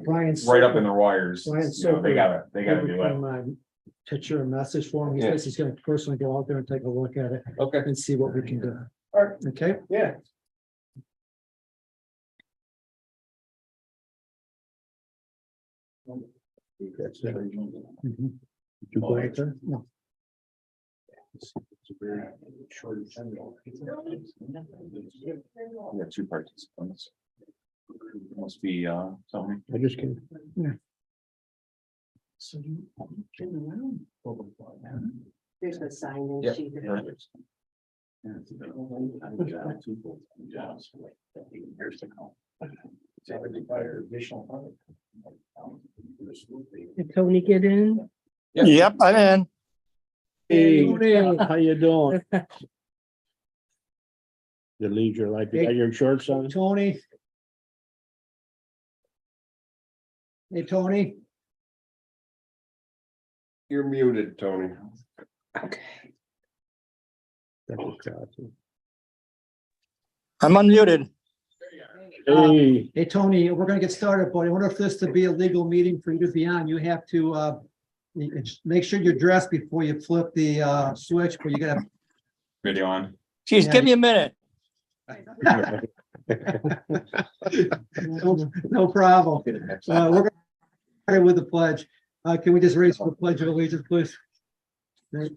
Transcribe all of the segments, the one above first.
Brian. right up in the wires. Brian You know, they gotta do it. Picture a message for him. He says he's gonna personally go out there and take a look at it Okay. and see what we can do. All right. Okay? Yeah. Mhm. Did you go out there? No. We got two participants. Must be something. I just came. Yeah. So you turn around. There's a sign in Yep. sheet. Perfect. Yeah, it's a bit of a job, two full-time jobs for like 15 years to come. So they require additional funding. Did Tony get in? Yep, I'm in. Hey, How you doing? The leisure life, you got your shorts on? Tony. Hey, Tony. You're muted, Tony. I'm unmuted. Hey, Tony, we're gonna get started, but in order for this to be a legal meeting for you to be on, you have to make sure you're dressed before you flip the switch, but you gotta. Video on. Geez, give me a minute. No problem. We're gonna start with the pledge. Can we just raise the pledge of allegiance, please? I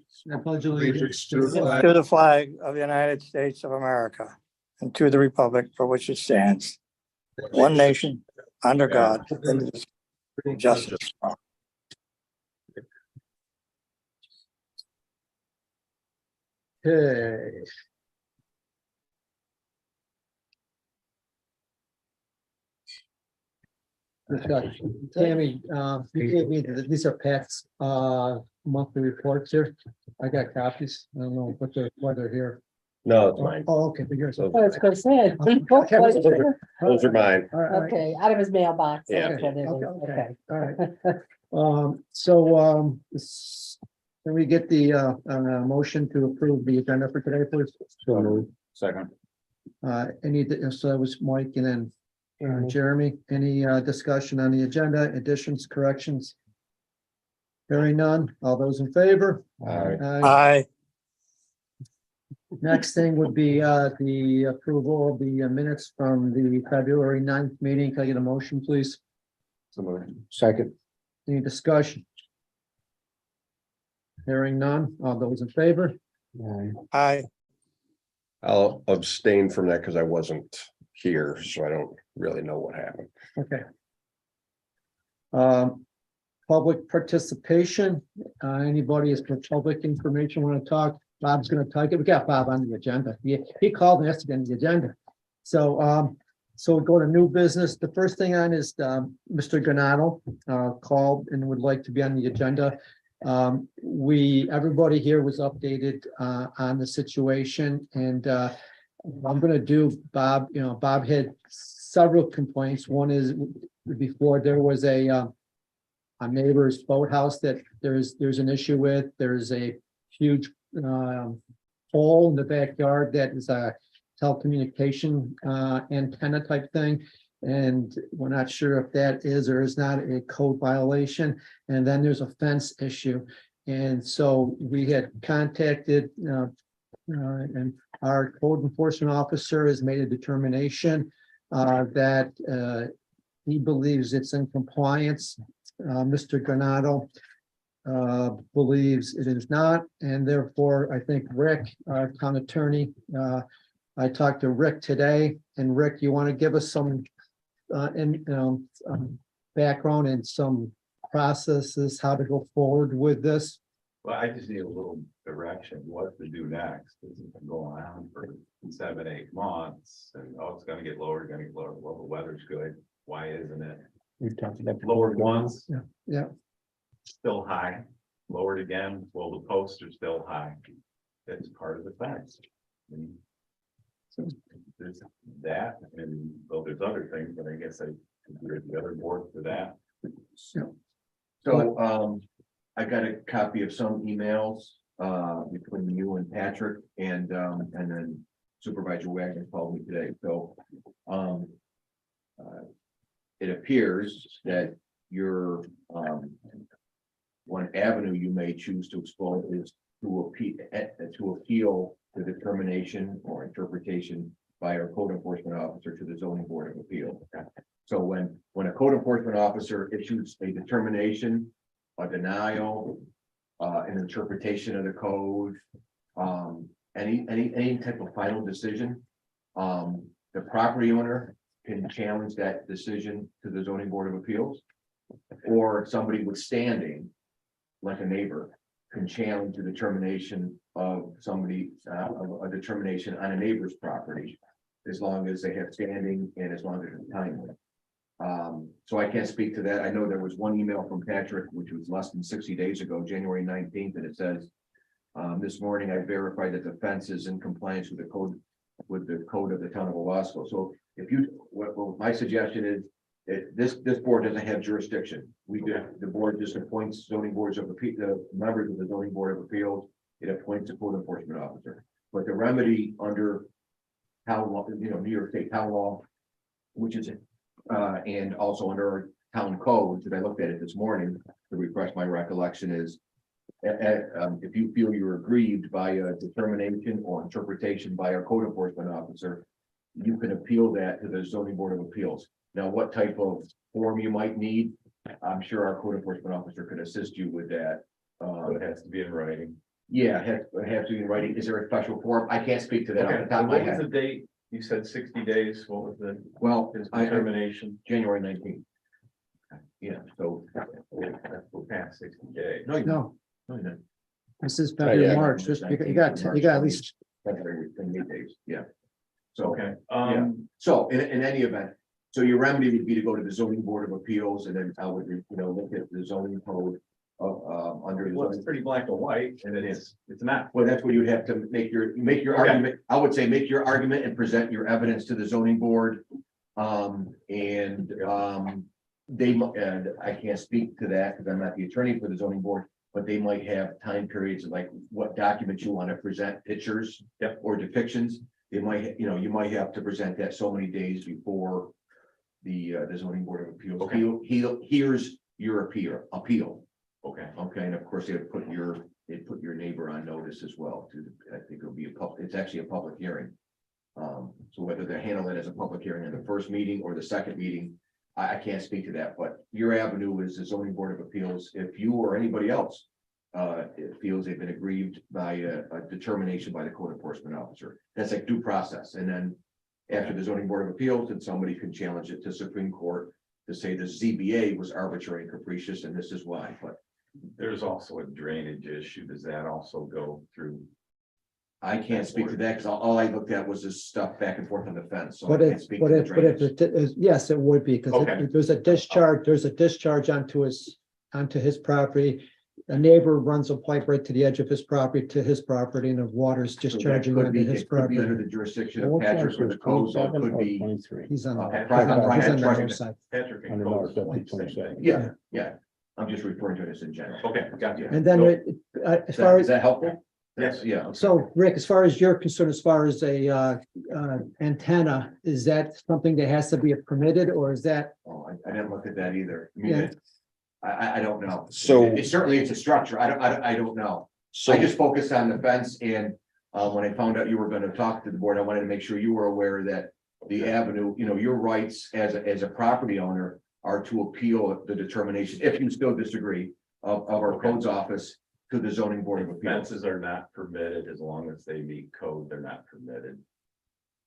pledge allegiance to the flag To the flag of the United States of America and to the republic for which it stands. One nation, under God, indivisible, with justice. Okay. Tammy, you gave me, these are Pat's, monthly reports here. I got copies. I don't know what they're here. No, it's mine. Oh, okay, but yours. Those I was gonna say. those are mine. All right. Okay, out of his mailbox. Yeah. That's what it is. Okay, Okay. all right. Can we get the motion to approve the agenda for today, please? Second. So that was Mike and then Jeremy. Jeremy. Any discussion on the agenda, additions, corrections? Hearing none. All those in favor? Aye. Aye. Next thing would be the approval of the minutes from the February 9th meeting. Can I get a motion, please? Second. Any discussion? Hearing none. All those in favor? Aye. I'll abstain from that because I wasn't here, so I don't really know what happened. Okay. Public participation. Anybody is for public information want to talk? Bob's going to talk. We got Bob on the agenda. He called and asked to get on the agenda. So we go to new business. The first thing on is Mr. Granado called and would like to be on the agenda. Everybody here was updated on the situation, and I'm going to do Bob. Bob had several complaints. One is before there was a neighbor's boathouse that there's an issue with. There's a huge hole in the backyard that is a telecommunication antenna type thing. And we're not sure if that is or is not a code violation. And then there's a fence issue. And so we had contacted and our code enforcement officer has made a determination that he believes it's in compliance. Mr. Granado believes it is not, and therefore I think Rick, our town attorney, I talked to Rick today, and Rick, you want to give us some background and some processes, how to go forward with this? Well, I just need a little direction, what to do next. This has been going on for 7-8 months and it's gonna get lower, Well, the weather's good. Why isn't it? Lowered once. Yeah. Still high, lowered again. Well, the posts are still high. That's part of the fence. And so there's that, and well, there's other things, but I guess I consider the other board for that. So, I got a copy of some emails, between you and Patrick and then Supervisor Wagner called me today, so, it appears that your, one avenue you may choose to explore is to appeal the determination or interpretation by our code enforcement officer to the zoning board of appeals. So when a code enforcement officer issues a determination, a denial, an interpretation of the code, any type of final decision, the property owner can challenge that decision to the zoning board of appeals. Or somebody withstanding, like a neighbor, can challenge the determination of somebody, a determination on a neighbor's property. As long as they have standing and as long as it's timely. So I can't speak to that. I know there was one email from Patrick, which was less than 60 days ago, January 19th, and it says. This morning I verified that the fence is in compliance with the code of the town of Owasco. So if you, what my suggestion is, this board doesn't have jurisdiction. The board just appoints zoning boards of the members of the zoning board of appeals. It appoints a code enforcement officer. But the remedy under town law, New York State town law, which is, and also under our town code, that I looked at it this morning to refresh my recollection is, if you feel you're aggrieved by a determination or interpretation by our code enforcement officer, you can appeal that to the zoning board of appeals. Now, what type of form you might need, I'm sure our code enforcement officer could assist you with that. It has to be in writing. Yeah, it has to be in writing. Is there a special form? I can't speak to that off the Okay, top of my what was the head. date? You said 60 days. What was the Well, his I, determination? January 19th. Yeah, so. We're past 60 days. No, No, no. this is yeah. February, March. You got at least, February, 28 days, yeah. So, Okay, so in any event, so your remedy would be to go to the zoning board of appeals and then I would, look at the zoning code of, under the well, zoning. it's pretty black and white, and it's not. Well, that's where you would have to make your Okay. argument. I would say make your argument and present your evidence to the zoning board. And I can't speak to that because I'm not the attorney for the zoning board, but they might have time periods of like what documents you want to present, pictures. Yep. Or depictions. They might, you might have to present that so many days before the zoning board of appeals. Okay. Here's your appeal. Okay, Okay, and of course, they'd put your neighbor on notice as well, too. I think it'll be it's actually a public hearing. So whether they handle it as a public hearing in the first meeting or the second meeting, I can't speak to that, but your avenue is the zoning board of appeals. If you or anybody else it feels they've been aggrieved by a determination by the code enforcement officer, that's like due process. And then after the zoning board of appeals, then somebody can challenge it to Supreme Court to say the ZBA was arbitrary and capricious, and this is why, but there's also a drainage issue. Does that also go through? I can't speak to that because all I looked at was this stuff back and forth on the fence. So but I can't if, speak but to the if, but if, drainage. it is- yes, it would be, because Okay. there's a discharge onto his property. A neighbor runs a pipe right to the edge of his property to his property, and the water's So that discharging could onto be- his it could be under property. the jurisdiction of Patrick or the code, so it could be. He's on, Okay. he's on Private he's on the trust- north side. Patrick and Under Cole's Mark, point, same 27. thing. Yeah. I'm just referring to it as in general. Okay, got you. And then as Is far that, as, is that helpful? Yes. Yeah. so Rick, as far as you're concerned, as far as a antenna, is that something that has to be permitted, or is that? Oh, I didn't look at that either. I mean, Yeah. I don't know. So- Certainly it's a structure. I don't know. So I just focused on the fence and when I found out you were gonna talk to the board, I wanted to make sure you were aware that the avenue, your rights as a property owner are to appeal the determination, if you still disagree, of our codes office to the zoning board of appeals. Fences are not permitted as long as they meet code, they're not permitted.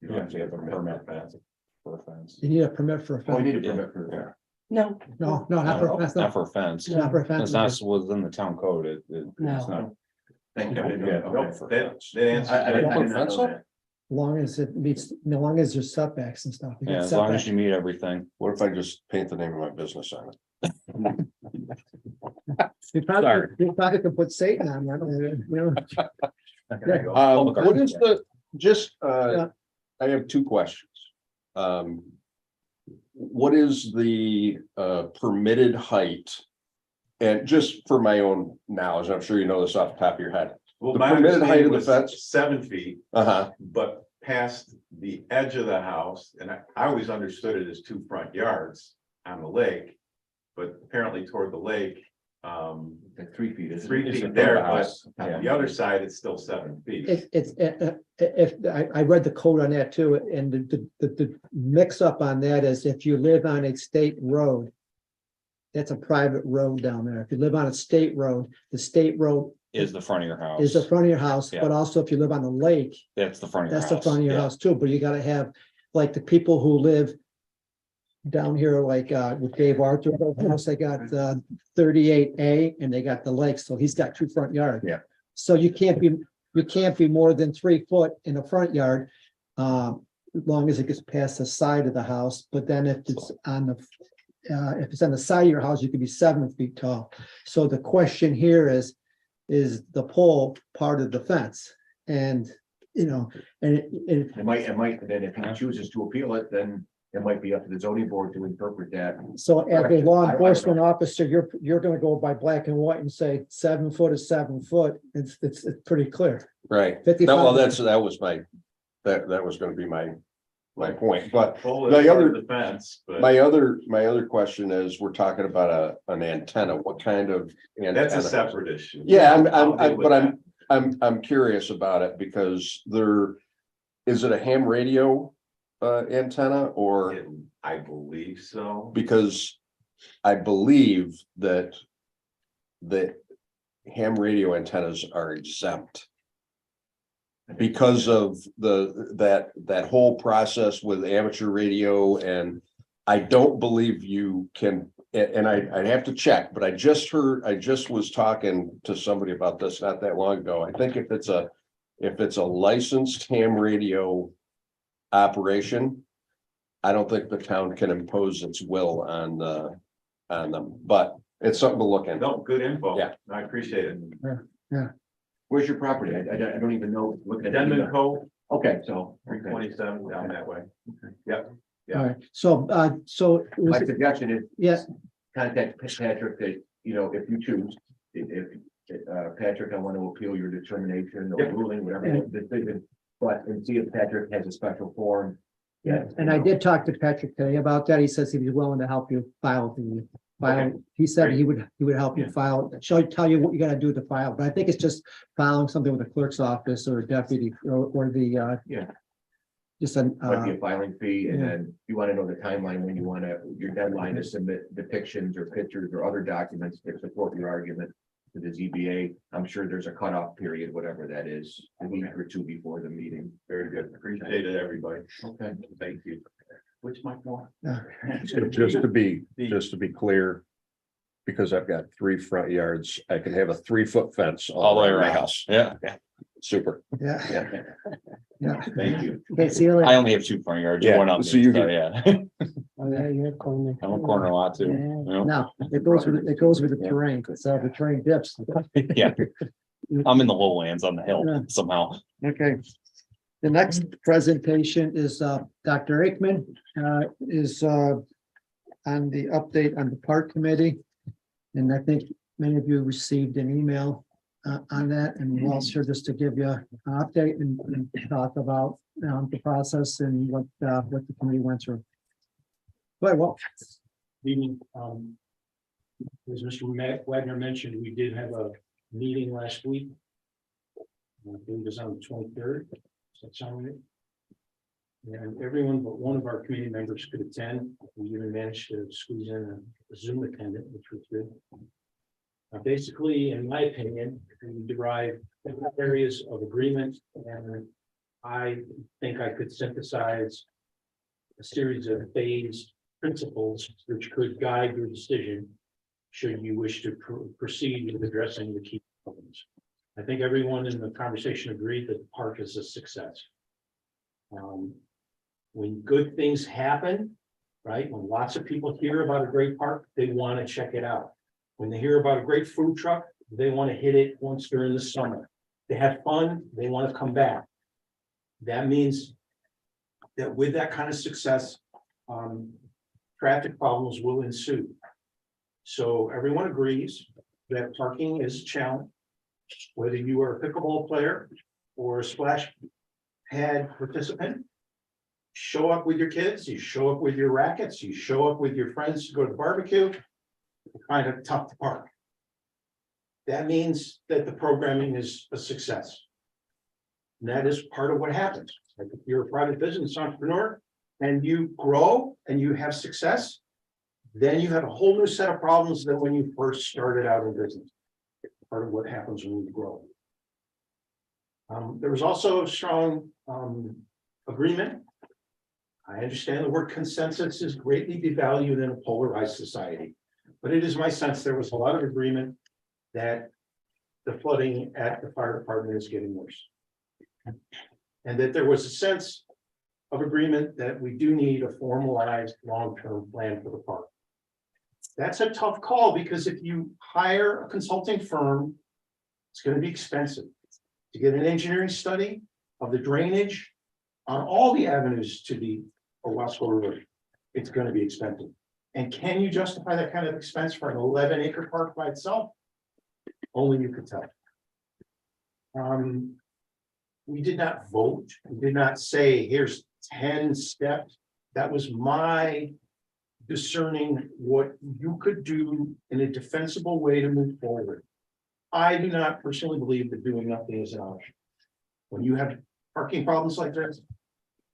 You don't Yeah, have to have a permit for fence. For a fence. You need a permit for a Oh, you fence? need a permit for that. No, No, not for a fence, Not no, for a fence. not for a fence. It's not within the town code. It's No. not. Thank you. I didn't know Yeah. that. Nope, Okay. that answers. I did not fence know up? that. As long as it meets, as long as there's setbacks and stuff. You got Yeah, as long as setbacks. you meet everything. what if I just paint the name of my business on it? You probably could put Satan on that, There you go. Public What art. is the, just, Yeah. I have two questions. What is the permitted height? And just for my own knowledge, I'm sure you know this off the top of your head. Well, the my permitted height of understanding the was fence? 7 feet, Uh-huh, but past the edge of the house, and I always understood it as 2 front yards. on the lake. But apparently toward the lake, Like 3 feet, is 3 It's feet in there, front of the but house. on the other side, it's still 7 feet. It's, if, I read the code on that too, and the mix up on that is if you live on a state road, that's a private road down there. If you live on a state road, the state road Is the front of your house. is the front of your house, Yeah. but also if you live on the lake, That's the front of your house. that's the front of your Yeah. house too, but you gotta have, like, the people who live down here, like, with Dave Arthur, house, they got, 38A, and they got the lake, so he's got 2 front yards. Yeah. So you can't be more than 3 foot in the front yard, as long as it gets past the side of the house, but then if it's on the side of your house, you could be 7 feet tall. So the question here is the pole part of the fence? And, you know, and it, It might, then if he chooses to appeal it, then it might be up to the zoning board to interpret that. so as a law I don't enforcement officer, you're gonna go by black and white and say 7 foot is 7 foot. It's pretty clear. Right. 55 No, well, that was my, that was gonna be my point, but Pole The is part other- of the fence, but my other question is, we're talking about an antenna, what kind of that's a antenna? separate issue. Yeah, I'll deal with but that. I'm curious about it because is it a ham radio antenna or? I believe so. Because I believe that ham radio antennas are exempt. Because of that whole process with amateur radio, and I don't believe you can, and I'd have to check, but I just was talking to somebody about this not that long ago. I think if it's a licensed ham radio operation, I don't think the town can impose its will on them, but it's something to look into. No, good info. Yeah. I appreciate it. Where's your property? I don't even know. Looking at Denman Cove, Okay, so. 327 down that way. Yep. All right, so, My suggestion is yeah, contact Patrick that, you know, if you choose, if Patrick, I want to appeal your determination or Yep. ruling, whatever decision. But and see if Patrick has a special form. yeah, and I did talk to Patrick today about that. He says he'd be willing to help you file the file. He said he would help you Yeah. file, she'll tell you what you gotta do to file, but I think it's just filing something with the clerk's office or deputy or the, Yeah. just an, Might be a filing fee, and yeah. then you want to know the timeline when you want to, your deadline to submit depictions or pictures or other documents that support your argument to the ZBA. I'm sure there's a cutoff period, whatever that is, a week or two before the meeting. Very good. Appreciate it, everybody. Okay. Thank you. Which mic one? So just to be clear, because I've got 3 front yards, I can have a 3-foot fence All the way around my around. house. Yeah. Super. yeah, Yeah. yeah. Thank you. Okay, see you I later. only have 2 front yards. Yeah, One up. so you So, can- yeah. Oh, yeah, you're corner. I'm a corner lot too. Yeah. you know? No, it goes with the terrain, so the terrain dips. Yeah. I'm in the lowlands on the Yeah. hill somehow. Okay. The next presentation is Dr. Aikman is on the update on the park committee. And I think many of you received an email on that, and we're also just to give you an update and talk about the process and what the committee went through. But well, Evening, as Mr. Wagner mentioned, we did have a meeting last week. I think it was on the 23rd. Does that sound right? And everyone but one of our committee members could attend. We even managed to squeeze in a Zoom attendant, which was good. Basically, in my opinion, we derived areas of agreement, and I think I could synthesize a series of phased principles which could guide your decision should you wish to proceed with addressing the key problems. I think everyone in the conversation agreed that the park is a success. When good things happen, right, when lots of people hear about a great park, they want to check it out. When they hear about a great food truck, they want to hit it once during the summer. They have fun, they want to come back. That means that with that kind of success, traffic problems will ensue. So everyone agrees that parking is a challenge, whether you are a pickleball player or a splash pad participant. show up with your kids, you show up with your rackets, you show up with your friends to go to the barbecue, kind of tough to park. That means that the programming is a success. And that is part of what happens. Like if you're a private business entrepreneur and you grow and you have success, then you have a whole new set of problems than when you first started out in business. Part of what happens when you grow. There was also a strong agreement. I understand the word consensus is greatly devalued in a polarized society, but it is my sense there was a lot of agreement that the flooding at the fire department is getting worse. And that there was a sense of agreement that we do need a formalized long-term plan for the park. That's a tough call because if you hire a consulting firm, it's going to be expensive to get an engineering study of the drainage on all the avenues to the Owasco River. It's going to be expensive. And can you justify that kind of expense for an 11-acre park by itself? Only you could tell. We did not vote. We did not say, here's 10 steps. That was my discerning what you could do in a defensible way to move forward. I do not personally believe that doing nothing is an option. When you have parking problems like this,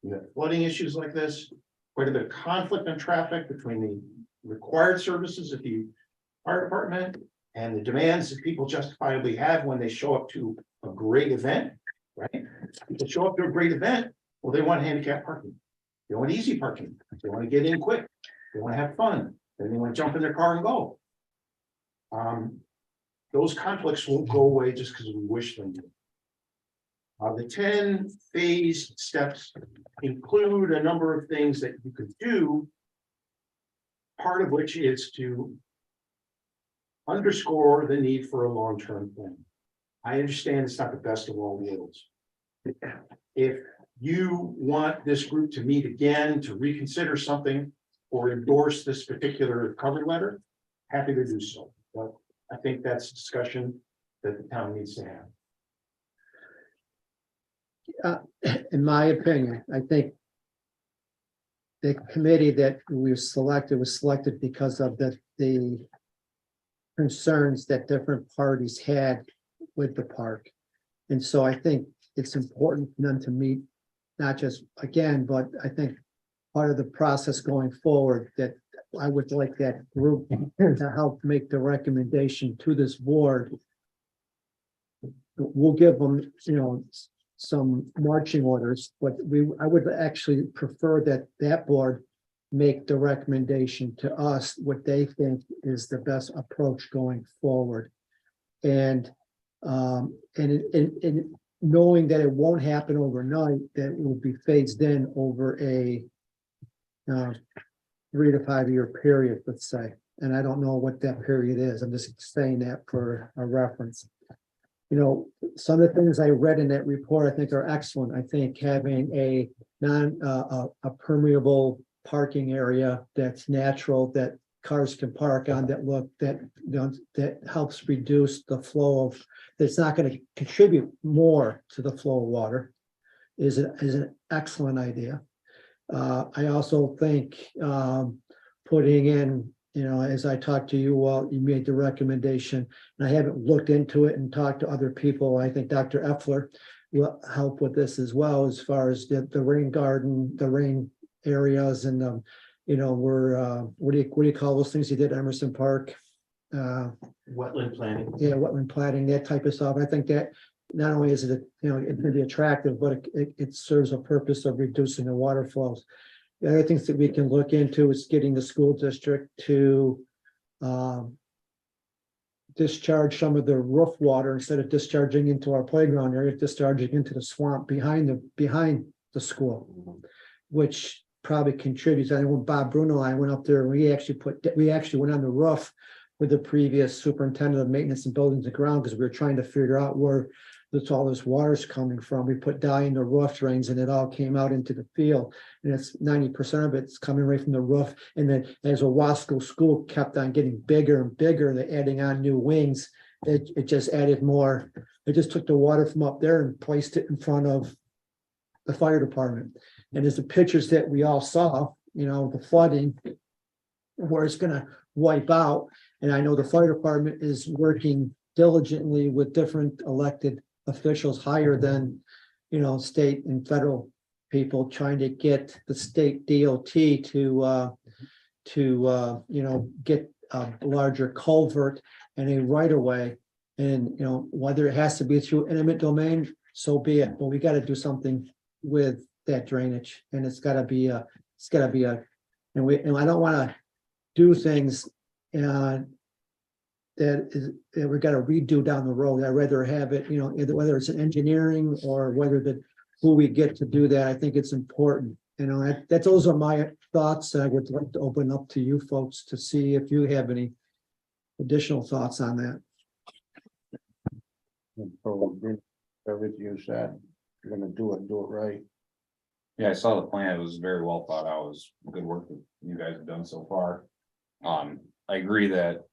you have flooding issues like this, quite a bit of conflict and traffic between the required services of the fire department and the demands that people justifiably have when they show up to a great event, right? People show up to a great event, well, they want handicap parking. They want easy parking. They want to get in quick. They want to have fun. Then they want to jump in their car and go. Those conflicts won't go away just because we wish them to. The 10 phase steps include a number of things that you could do, part of which is to underscore the need for a long-term plan. I understand it's not the best of all worlds. If you want this group to meet again, to reconsider something, or endorse this particular cover letter, happy to do so. But I think that's a discussion that the town needs to have. In my opinion, I think the committee that we selected was selected because of the concerns that different parties had with the park. And so I think it's important for them to meet, not just again, but I think part of the process going forward that I would like that group to help make the recommendation to this board. We'll give them, some marching orders, but I would actually prefer that board make the recommendation to us what they think is the best approach going forward. And knowing that it won't happen overnight, that it will be phased in over a 3 to 5 year period, let's say. And I don't know what that period is. I'm just saying that for a reference. Some of the things I read in that report, I think are excellent. I think having a permeable parking area that's natural, that cars can park on, that helps reduce the flow of, that's not going to contribute more to the flow of water is an excellent idea. I also think putting in, as I talked to you, well, you made the recommendation, and I haven't looked into it and talked to other people. I think Dr. Effler will help with this as well, as far as the rain garden, the rain areas, and we're what do you call those things you did at Emerson Park? Wetland planning. Yeah, wetland planting, that type of stuff. I think that not only is it, it can be attractive, but it serves a purpose of reducing the water flows. The other things that we can look into is getting the school district to discharge some of the roof water instead of discharging into our playground area, discharging into the swamp behind the school, which probably contributes. I know when Bob Bruno and I went up there, and we actually went on the roof with the previous superintendent of maintenance and buildings and ground, because we were trying to figure out where all this water's coming from. We put dye in the roof drains and it all came out into the field, and it's 90% of it's coming right from the roof. And then as Owasco school kept on getting bigger and bigger, they're adding on new wings, it just added more. It just took the water from up there and placed it in front of the fire department. And as the pictures that we all saw, the flooding, where it's gonna wipe out. And I know the fire department is working diligently with different elected officials higher than, state and federal people, trying to get the state DOT to get a larger culvert and a right of way. And, whether it has to be through eminent domain, so be it, but we gotta do something with that drainage, and it's gotta be and I don't wanna do things, that we gotta redo down the road. I'd rather have it, either whether it's an engineering or whether who we get to do that. I think it's important. Those are my thoughts. I would like to open up to you folks to see if you have any additional thoughts on that. Everything you said, you're gonna do it right. Yeah, I saw the plan. It was very well thought out. It was good work that you guys have done so far. I agree that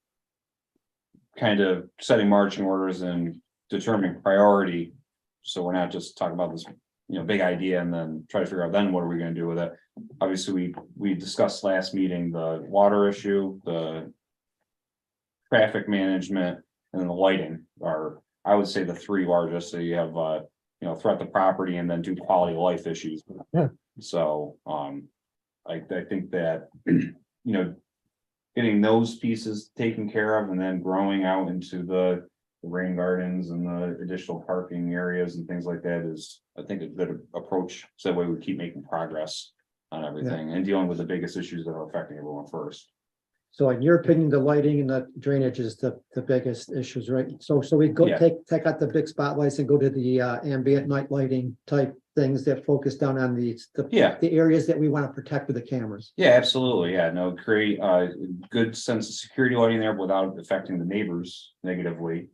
kind of setting marching orders and determining priority. So we're not just talking about this, big idea and then try to figure out then what are we gonna do with it. Obviously, we discussed last meeting, the water issue, the traffic management, and then the lighting are, I would say, the three largest. So you have, threat to property and then do quality of life issues. Yeah. So, I think that, getting those pieces taken care of and then growing out into the rain gardens and the additional parking areas and things like that is, I think, a good approach. So that way we keep making progress on everything and dealing with the biggest issues that are affecting everyone first. So in your opinion, the lighting and the drainage is the biggest issues, right? So we go Yeah. take out the big spotlights and go to the ambient night lighting type things that focus down on the areas that we want to protect with the cameras. Yeah, absolutely. Yeah, no, create a good sense of security lighting there without affecting the neighbors negatively.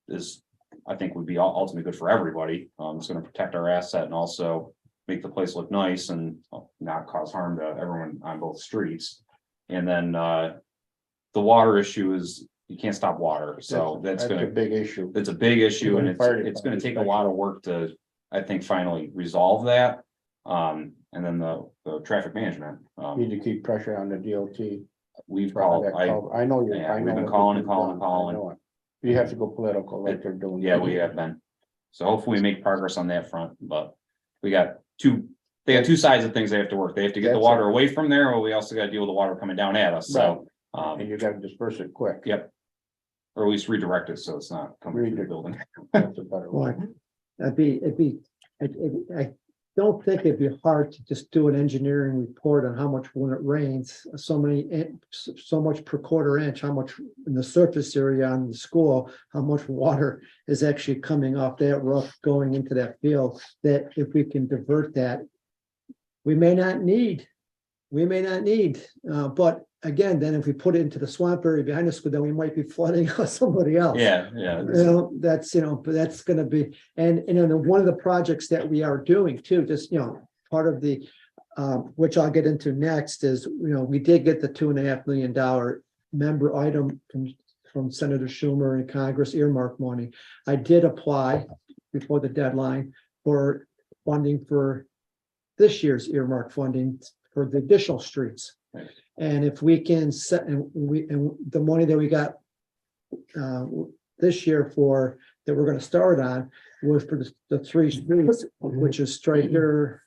Is, I think, would be ultimately good for everybody. It's going to protect our asset and also make the place look nice and not cause harm to everyone on both streets. And then the water issue is you can't stop water, so that's a gonna, big issue. it's a big issue and Fire it's gonna take a department, lot of work to, I think, finally resolve that. And then the traffic management, Need to keep pressure on the DOT. we've called, I know you. yeah, I we've know been what calling you've and calling and done. I calling. know it. You have to go political like they're doing. Yeah, we have been. So hopefully we make progress on that front, but they got two sides of things they have to work. They have to get the That's water it. away from there, or we also gotta deal with the water coming down at us, so. And you gotta disperse it quick. Yep. Or at least redirect it so it's not coming through the Redirect. building. That's a better Well, one. I don't think it'd be hard to just do an engineering report on how much when it rains, so much per quarter inch, how much in the surface area on the school, how much water is actually coming off that roof going into that field, that if we can divert that, we may not need, but again, then if we put it into the swamp area behind the school, then we might be flooding somebody else. Yeah. But that's gonna be, and one of the projects that we are doing too, just, part of the, which I'll get into next is, we did get the $2.5 million member item from Senator Schumer in Congress earmark money. I did apply before the deadline for funding for this year's earmark funding for the additional streets. Right. And if we can set, and the money that we got this year that we're gonna start on was for the three streets, which is Stryker,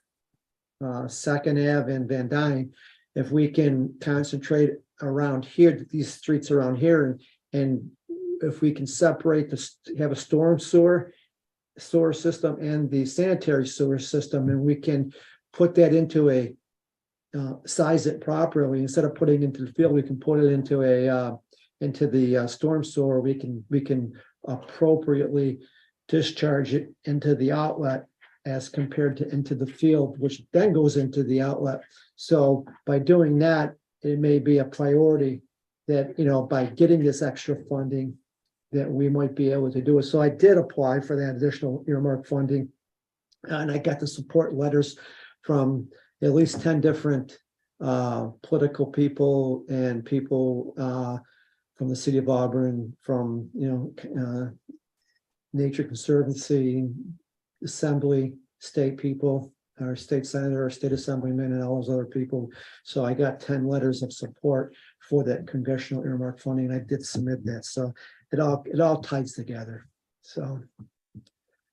Second Ave and Van Dyne. If we can concentrate around here, these streets around here, and if we can separate have a storm sewer system and the sanitary sewer system, and we can put that into size it properly, instead of putting it into the field, we can put it into the storm sewer. We can appropriately discharge it into the outlet as compared to into the field, which then goes into the outlet. So by doing that, it may be a priority that, by getting this extra funding, that we might be able to do it. So I did apply for that additional earmark funding. And I got the support letters from at least 10 different political people and people from the city of Auburn, from Nature Conservancy, Assembly, state people, our state senator, our state assemblyman, and all those other people. So I got 10 letters of support for that congressional earmark funding, and I did submit that, so it all ties together, so.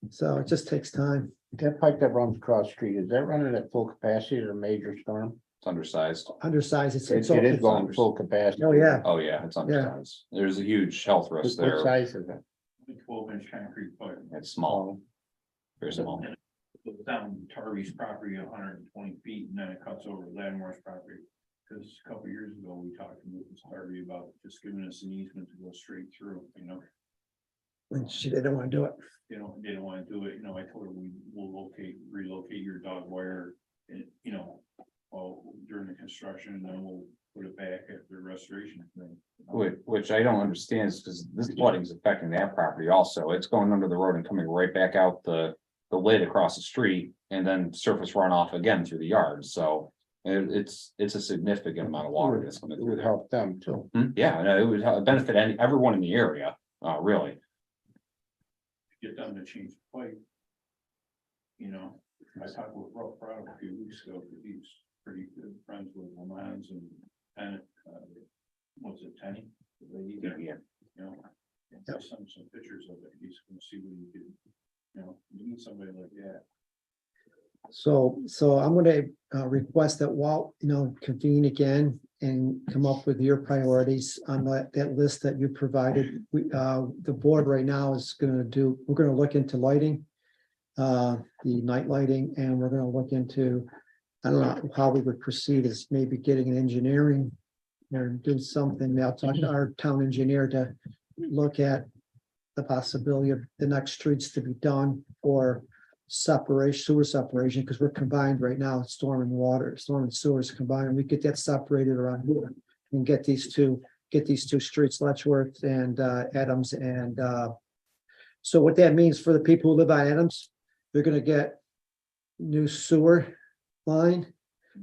So it just takes time. That pipe that runs across the street, is that running at full capacity at a major storm? It's undersized. Undersized, It is going full capacity. Oh, yeah, Oh, yeah, it's undersized. There's a huge health risk What there. size is it? 12-inch concrete pipe. It's small. Very small. Goes down Tarby's property 120 feet and then it cuts over Landmore's property. Because a couple of years ago, we talked to Mrs. Tarby about just giving us an easement to go straight through, you know. and she didn't want to do it. You know, they don't want to do it, you know, I told her we will relocate your dog wire, and, you know, well, during the construction, and then we'll put it back after restoration thing. Which I don't understand is because this flooding is affecting that property also. It's going under the road and coming right back out the lid across the street and then surface runoff again through the yard. So it's a significant amount of water that's coming It through would there. help them too. Yeah, no, it would benefit everyone in the area, really. Get them to change the pipe. You know, I talked with Rob Prado a few weeks ago, because he's pretty good friends with Lamans and what's it, Tenny? The lady there, Yeah. You know, and I sent him some pictures of it, he's gonna see what he can, you know, you need somebody like that. So I'm gonna request that Walt, convene again and come up with your priorities on that list that you provided. The board right now is we're gonna look into lighting, the night lighting, and we're gonna look into, I don't know how we would proceed, is maybe getting an engineering or do something. I'll talk to our town engineer to look at the possibility of the next streets to be done or sewer separation, because we're combined right now, storm and sewers combined, and we get that separated around here and get these two streets, Letchworth and Adams. And so what that means for the people who live on Adams, they're gonna get new sewer line,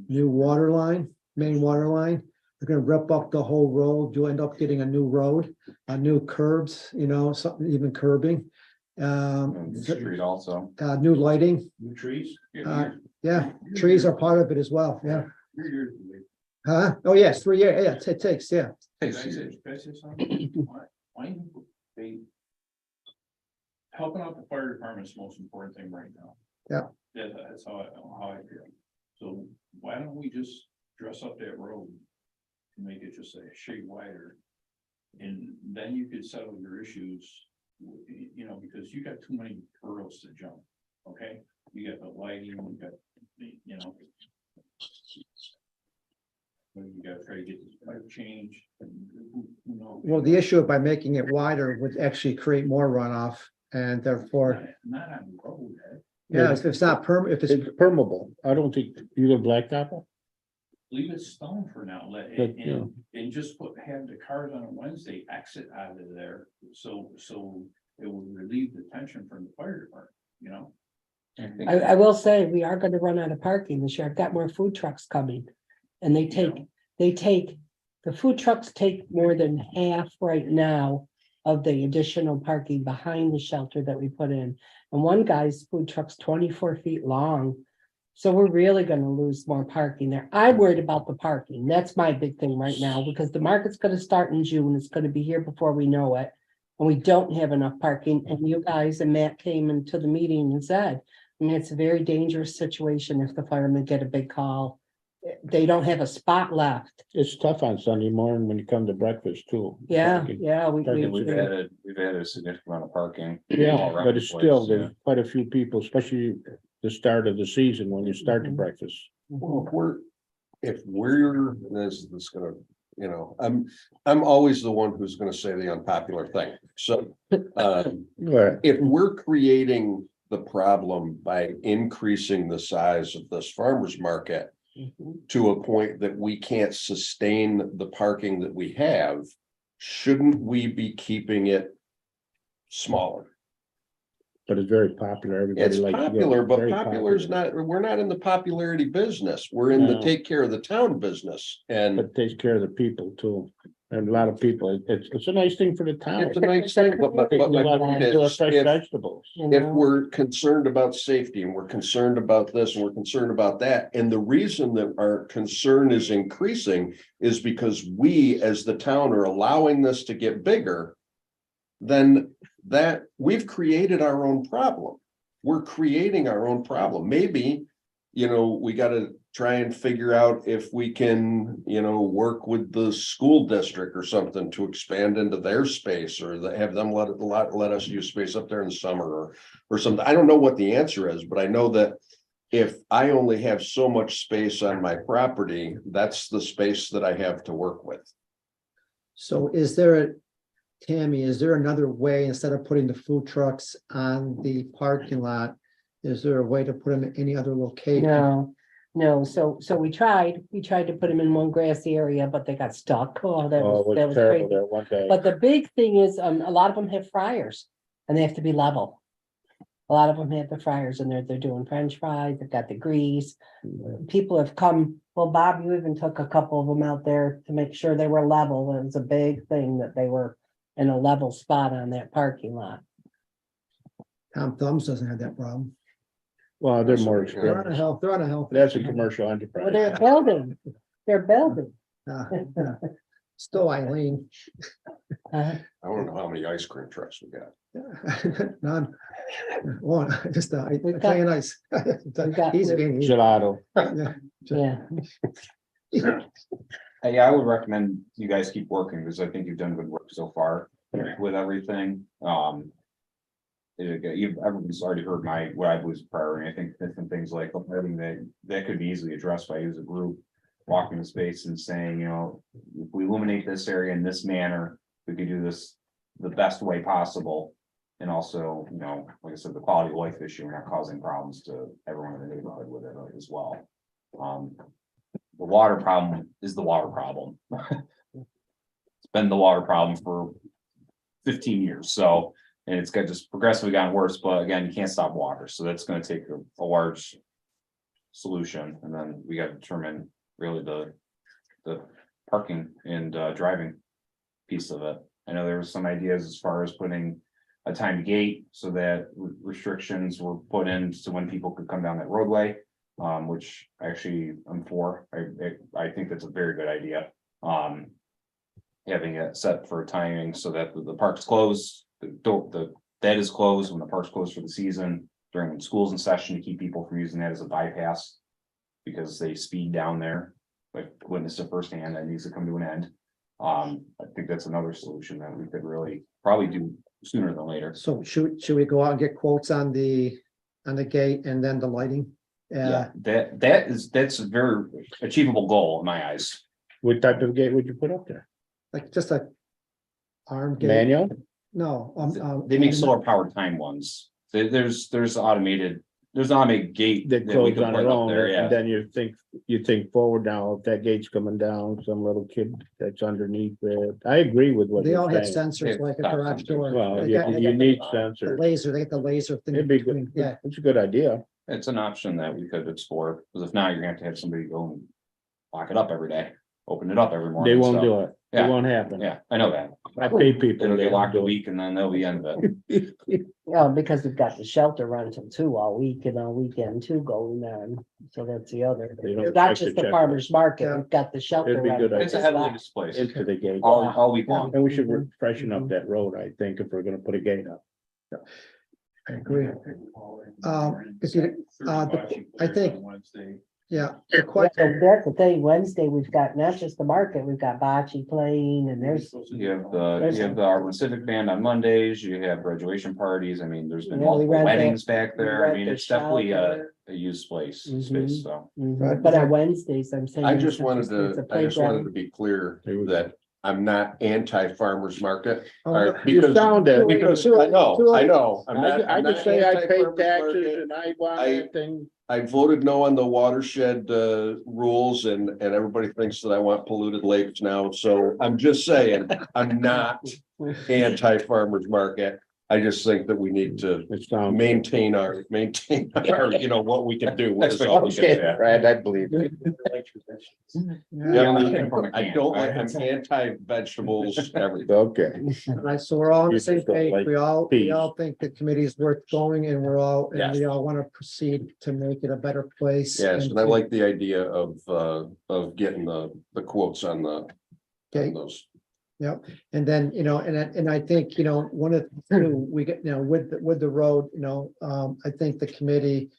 new water line, main water line. They're gonna rip up the whole road. You'll end up getting a new road, new curbs, something, even curbing. Street also. New lighting, New trees? yeah, trees are part of it as well, yeah. 3 years away. Huh? Oh, yes, 3 years, yeah, it takes, yeah. Can I say something? Why don't they? Helping out the fire department is the most important thing right now. Yeah. That's how I feel. So why don't we just dress up that road? To make it just a shade wider. And then you could settle your issues, because you got too many hurdles to jump, okay? You got the lighting, you got, you gotta try to get this pipe changed. And who knows? Well, the issue by making it wider would actually create more runoff, and therefore, Not on the road, Ed. yeah, if it's not if it's, It's permeable. I don't think you gonna blacktop it. Leave it stone for now, But, and just have the cars on a Wednesday exit out of there, so it will relieve the tension from the fire department, I will say, we are gonna run out of parking this year. I've got more food trucks coming. And the food trucks take more than half right now of the additional parking behind the shelter that we put in. And one guy's food truck's 24 feet long. So we're really gonna lose more parking there. I'm worried about the parking. That's my big thing right now, because the market's gonna start in June. It's gonna be here before we know it. And we don't have enough parking. And you guys and Matt came into the meeting and said, it's a very dangerous situation if the firemen get a big call. They don't have a spot left. It's tough on Sunday morning when you come to breakfast too. Yeah, Parking. yeah. We've added a significant amount of parking. all Yeah, around but the it's place, still, yeah. there's quite a few people, especially the start of the season when you start the breakfast. Well, if we're, this is gonna, I'm always the one who's gonna say the unpopular thing. So, Right. if we're creating the problem by increasing the size of this farmer's market to a point that we can't sustain the parking that we have, shouldn't we be keeping it smaller? But it's very popular. Everybody It's likes to go. popular, but Very popular is not, we're not in the popularity business. We're in the No. take care of the town business. And But it takes care of the people too. And a lot of people, it's a nice thing for the town. It's a nice thing, but my People love point to enjoy is, fresh vegetables. you if know? we're concerned about safety and we're concerned about this and we're concerned about that, and the reason that our concern is increasing is because we as the town are allowing this to get bigger, then that we've created our own problem. We're creating our own problem. Maybe, we gotta try and figure out if we can, work with the school district or something to expand into their space, or have them let us use space up there in the summer or something. I don't know what the answer is, but I know that if I only have so much space on my property, that's the space that I have to work with. So Tammy, is there another way, instead of putting the food trucks on the parking lot? Is there a way to put them in any other location? No, so we tried to put them in one grassy area, but they got stuck. Oh, that Oh, it was was terrible crazy. there one day. But the big thing is, a lot of them have fryers and they have to be level. A lot of them have the fryers and they're doing French fries, they've got the grease. People have come, well, Bob, you even took a couple of them out there to make sure they were level. It was a big thing that they were in a level spot on that parking lot. Tom Thumbs doesn't have that problem. Well, they're more They're on a expensive. hill, they're on a hill. That's a commercial Well, enterprise. they're building. Yeah. Still Eileen. Uh, I don't know how many ice cream trucks we got. None. One, just We've got- playing ice. got- He's being. Gelato. yeah, Yeah, I would recommend you guys keep working, because I think you've done good work so far with everything. Everyone's already heard what I believe is priority. I think different things like having that could be easily addressed by you as a group. Walking the space and saying, if we illuminate this area in this manner, we could do this the best way possible. And also, like I said, the quality of life issue, we're not causing problems to everyone in the neighborhood with it as well. The water problem is the water problem. It's been the water problem for 15 years, so, and it's got just progressively gotten worse, but again, you can't stop water, so that's gonna take a large solution, and then we gotta determine really the parking and driving piece of it. I know there were some ideas as far as putting a timed gate so that restrictions were put in to when people could come down that roadway. Which actually I'm for. I think that's a very good idea. Having it set for timing so that the park's closed, that is closed when the park's closed for the season, during when school's in session, to keep people from using that as a bypass. Because they speed down there, like witnessed it firsthand, that needs to come to an end. I think that's another solution that we could really probably do sooner than later. So should we go out and get quotes on the gate and then the lighting? Yeah, that's a very achievable goal in my eyes. What type of gate would you put up there? Like just a arm gate? Manual? No. They make solar powered time ones. There's an automated gate That we close can on put their up own, there, and yeah. then you think forward now, if that gate's coming down, some little kid that's underneath it. I agree with what They all you're have saying. sensors like a Yeah, garage door. Well, They you got need the sensors. laser, they get the laser thing. It'd be between- good. Yeah, It's a good idea. It's an option that we could explore, because if not, you're gonna have to have somebody go and lock it up every day, open it up every morning. They won't so, do it. It Yeah. won't happen. Yeah, I know that. I pay people. It'll they get locked a do it. week and then they'll be end of it. because we've got the shelter rental too all week and all weekend too going on. So that's the other, They don't not check just the the check. farmer's market, Yeah. we've got the shelter. It'd be good rental It's a as heavily well. used place, Into the gate. all week long. And we should freshen up that road, I think, if we're gonna put a gate up. I agree. If you, I think- Wednesday. yeah. Yeah, so that's the thing, Wednesday, we've got not just the market, we've got bocce playing and there's. You have the Auburn Civic Band on Mondays, you have graduation parties, I mean, there's been Yeah, we multiple rent weddings the- back we there, I rent mean, the it's definitely shelter. a used place, Mhm. space, so. But on Wednesdays, I'm saying. I it's just wanted it's a to be clear There we go. that I'm not anti-farmer's market. Oh, or- no. You because- sound it. Because I know, I'm not. I I'm just not say I pay anti-farmer's taxes market. and I want I- that thing. I voted no on the watershed rules and everybody thinks that I want polluted lakes now. So I'm just saying, I'm not anti-farmer's market. I just think that we need to It sounds. maintain our, you know, what we can do. What is all we can Okay, do. Brad, I believe you. Yeah, only thing from a I can. don't like, I'm anti-vegetables, everything. Okay, Right, so we're all on the You same just don't page. like We peas. all think the committee is worth going and Yes. we all want to proceed to make it a better place. Yes, and I like the idea of getting the quotes on Okay. those. And then, and I think, one of the two, we get, with the road, I think the committee.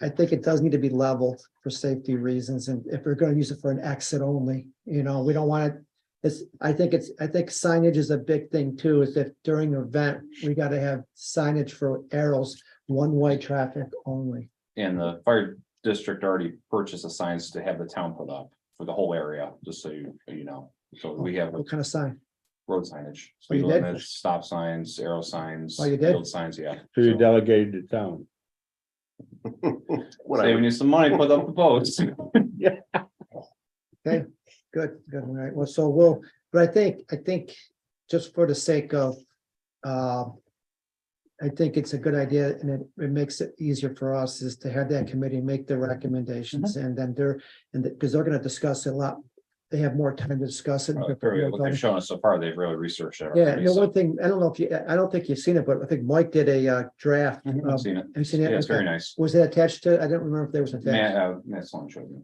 I think it does need to be leveled for safety reasons, and if we're gonna use it for an exit only, we don't want it. I think signage is a big thing too, is that during an event, we gotta have signage for arrows, one-way traffic only. And the fire district already purchased the signs to have the town put up for the whole area, just so you know. So we have What kind of sign? road signage, Oh, speed you did? limits, stop signs, arrow signs. Oh, you did? Field signs, yeah. so you delegated to town. What I Saving would- you some money, put up the posts. Good, all right, well, but I think just for the sake of, I think it's a good idea, and it makes it easier for us is to have that committee make the recommendations, and then because they're gonna discuss it a lot. They have more time to discuss it. What they've shown us so far, they've really researched it. Yeah, already, the so one thing, I don't think you've seen it, but I think Mike did a draft. I've of- seen it. Have you seen it? Yeah, it's very Okay. nice. Was it attached to, I don't remember if there was attached. Matt Sloan showed me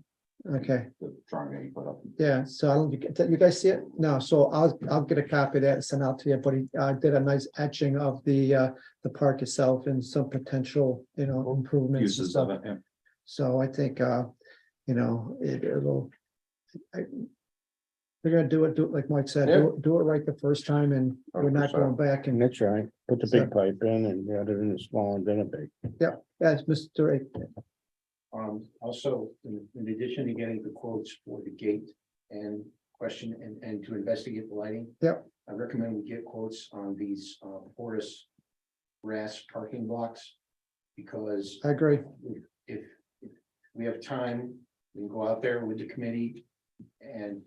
Okay, the drawing that he put up. yeah, so I don't, you guys see it? No, so I'll get a copy of that and send out to you, but he did a nice etching of the park itself and some potential, improvements and Uses of stuff. it, yeah. So I think, it'll. We're gonna do it like Mike said, do it right the first time, and we're not 100%. going back And and, that's right, put the big pipe in and the other in the small and then a big. as Mr. Also, in addition to getting the quotes for the gate and question and to investigate the lighting. Yep. I recommend we get quotes on these porous grass parking blocks. Because I agree. if we have time, we can go out there with the committee. And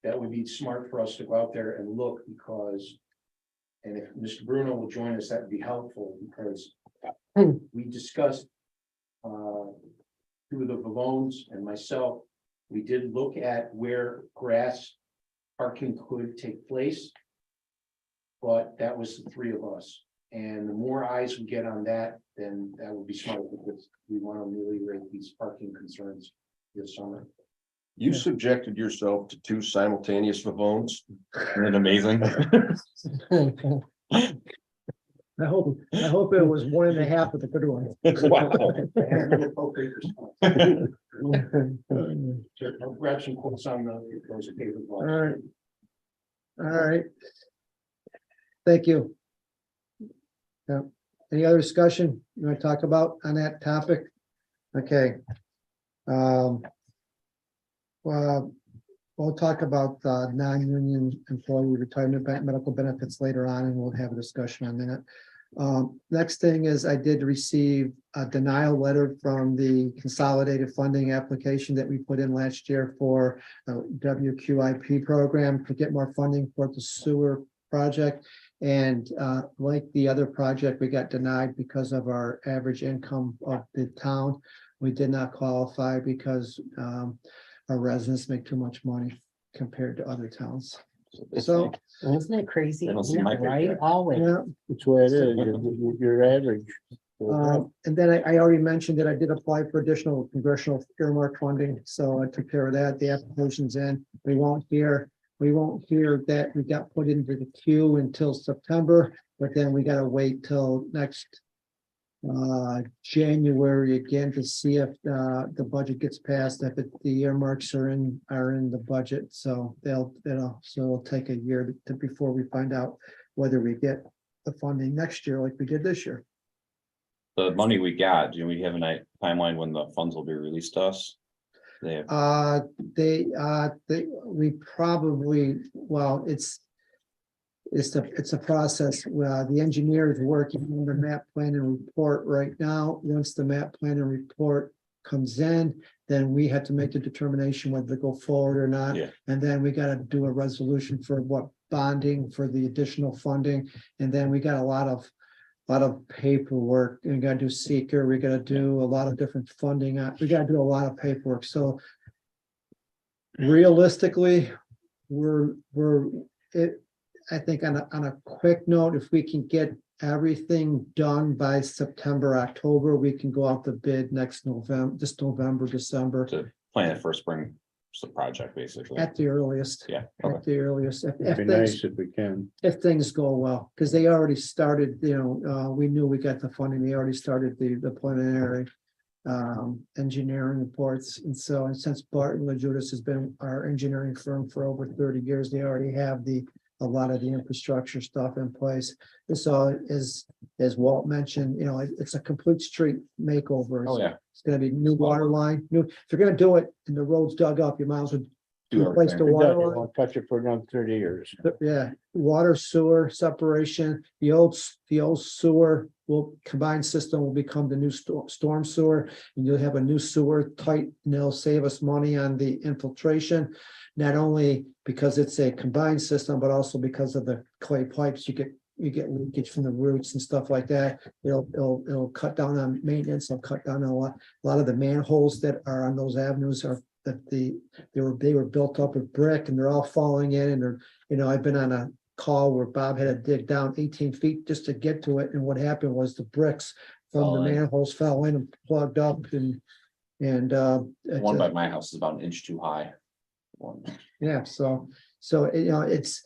that would be smart for us to go out there and look, because. And if Mr. Bruno will join us, that would be helpful, because we discussed. Two of the Vavones and myself, we did look at where grass parking could take place. But that was the three of us, and the more eyes we get on that, then that would be smart, because we want to ameliorate these parking concerns this summer. You subjected yourself to 2 simultaneous Vavones. Isn't it amazing? I hope it was 1.5 of the good ones. So I'll grab some quotes on those paper All blocks. right. All right. Thank you. Yeah, any other discussion you want to talk about on that topic? Okay. Well, we'll talk about non-union employee retirement medical benefits later on, and we'll have a discussion on that. Next thing is I did receive a denial letter from the consolidated funding application that we put in last year for WQIP program to get more funding for the sewer project. And like the other project, we got denied because of our average income of the town. We did not qualify because our residents make too much money compared to other towns. So, Isn't that crazy? They don't see my Right, picture. always. yeah. That's the way it is, you're average. And then I already mentioned that I did apply for additional congressional earmark funding, so I took care of that. The application's in. We won't hear that we got put into the queue until September, but then we gotta wait till next January again to see if the budget gets passed, if the earmarks are in the budget. So it'll take a year before we find out whether we get the funding next year like we did this year. The money we got, do we have a timeline when the funds will be released to us? They have, We probably, well, it's a process. The engineer is working on the map plan and report right now. Once the map plan and report comes in, then we had to make the determination whether to go forward or not. Yeah. And then we gotta do a resolution for what bonding for the additional funding, and then we got a lot of paperwork, and we gotta do seeker, we gotta do a lot of different funding, we gotta do a lot of paperwork, so. Realistically, I think on a quick note, if we can get everything done by September, October, we can go out to bid next November, this November, December. To plan it for spring, project basically. At the earliest. Yeah, At the earliest, It'd be nice if we can. if things go well, because they already started, we knew we got the funding, they already started the preliminary. Engineering reports, and since Barton LaJudas has been our engineering firm for over 30 years, they already have a lot of the infrastructure stuff in place. So as Walt mentioned, it's a complete street makeover. Oh, yeah. It's gonna be new water line, if you're gonna do it and the road's dug up, you might as well Do replace the everything. water line. Won't touch it for another 30 years. Yeah, water sewer separation, the old sewer combined system will become the new storm sewer. And you'll have a new sewer tight, and they'll save us money on the infiltration. Not only because it's a combined system, but also because of the clay pipes, you get leakage from the roots and stuff like that. It'll cut down on maintenance, it'll cut down on a lot of the manholes that are on those avenues are that they were built up with brick, and they're all falling in, and I've been on a call where Bob had to dig down 18 feet just to get to it, and what happened was the bricks from the manholes fell in and plugged up, and One by my house is about an inch too high. One. yeah, so it's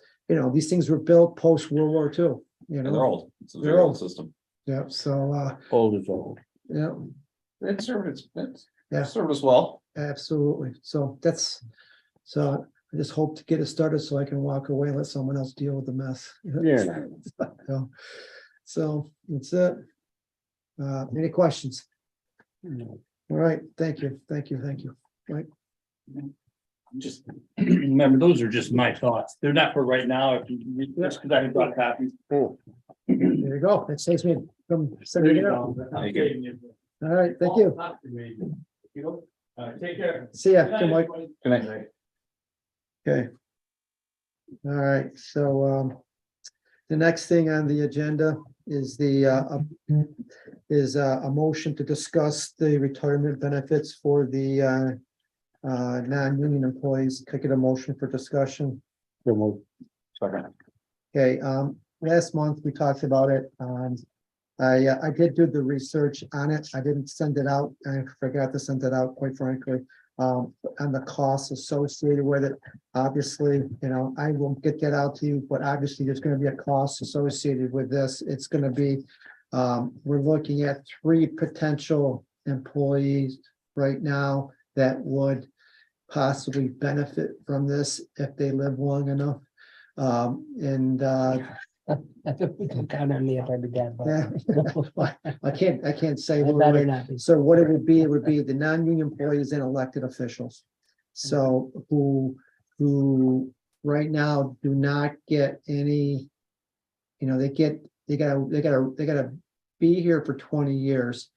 these things were built post World War II, And they're old. It's a They're very old old. system. yeah, so Old is old. yeah, It served Yeah. served us well. absolutely, so I just hope to get it started so I can walk away and let someone else deal with the mess. Yeah. So that's it. Any questions? All right, thank you. Just remember, those are just my thoughts. They're not for right now. If you, just because I brought copies. There you go. That saves me from sending it out. Thank you. All right, thank you. Take care. See ya. Good Mike. Good night. Okay. All right, so the next thing on the agenda is a motion to discuss the retirement benefits for the non-union employees. Could I get a motion for discussion? Second. Okay, last month we talked about it. I did do the research on it. I didn't send it out. I forgot to send it out, quite frankly. On the costs associated with it. Obviously, I won't get that out to you, but obviously there's going to be a cost associated with this. It's going to be, we're looking at 3 potential employees right now that would possibly benefit from this if they live long enough. I think we can count on me if I began. I can't say. I who it better would- not be. So what it would be the non-union employees and elected officials. So who right now do not get any, they gotta be here for 20 years.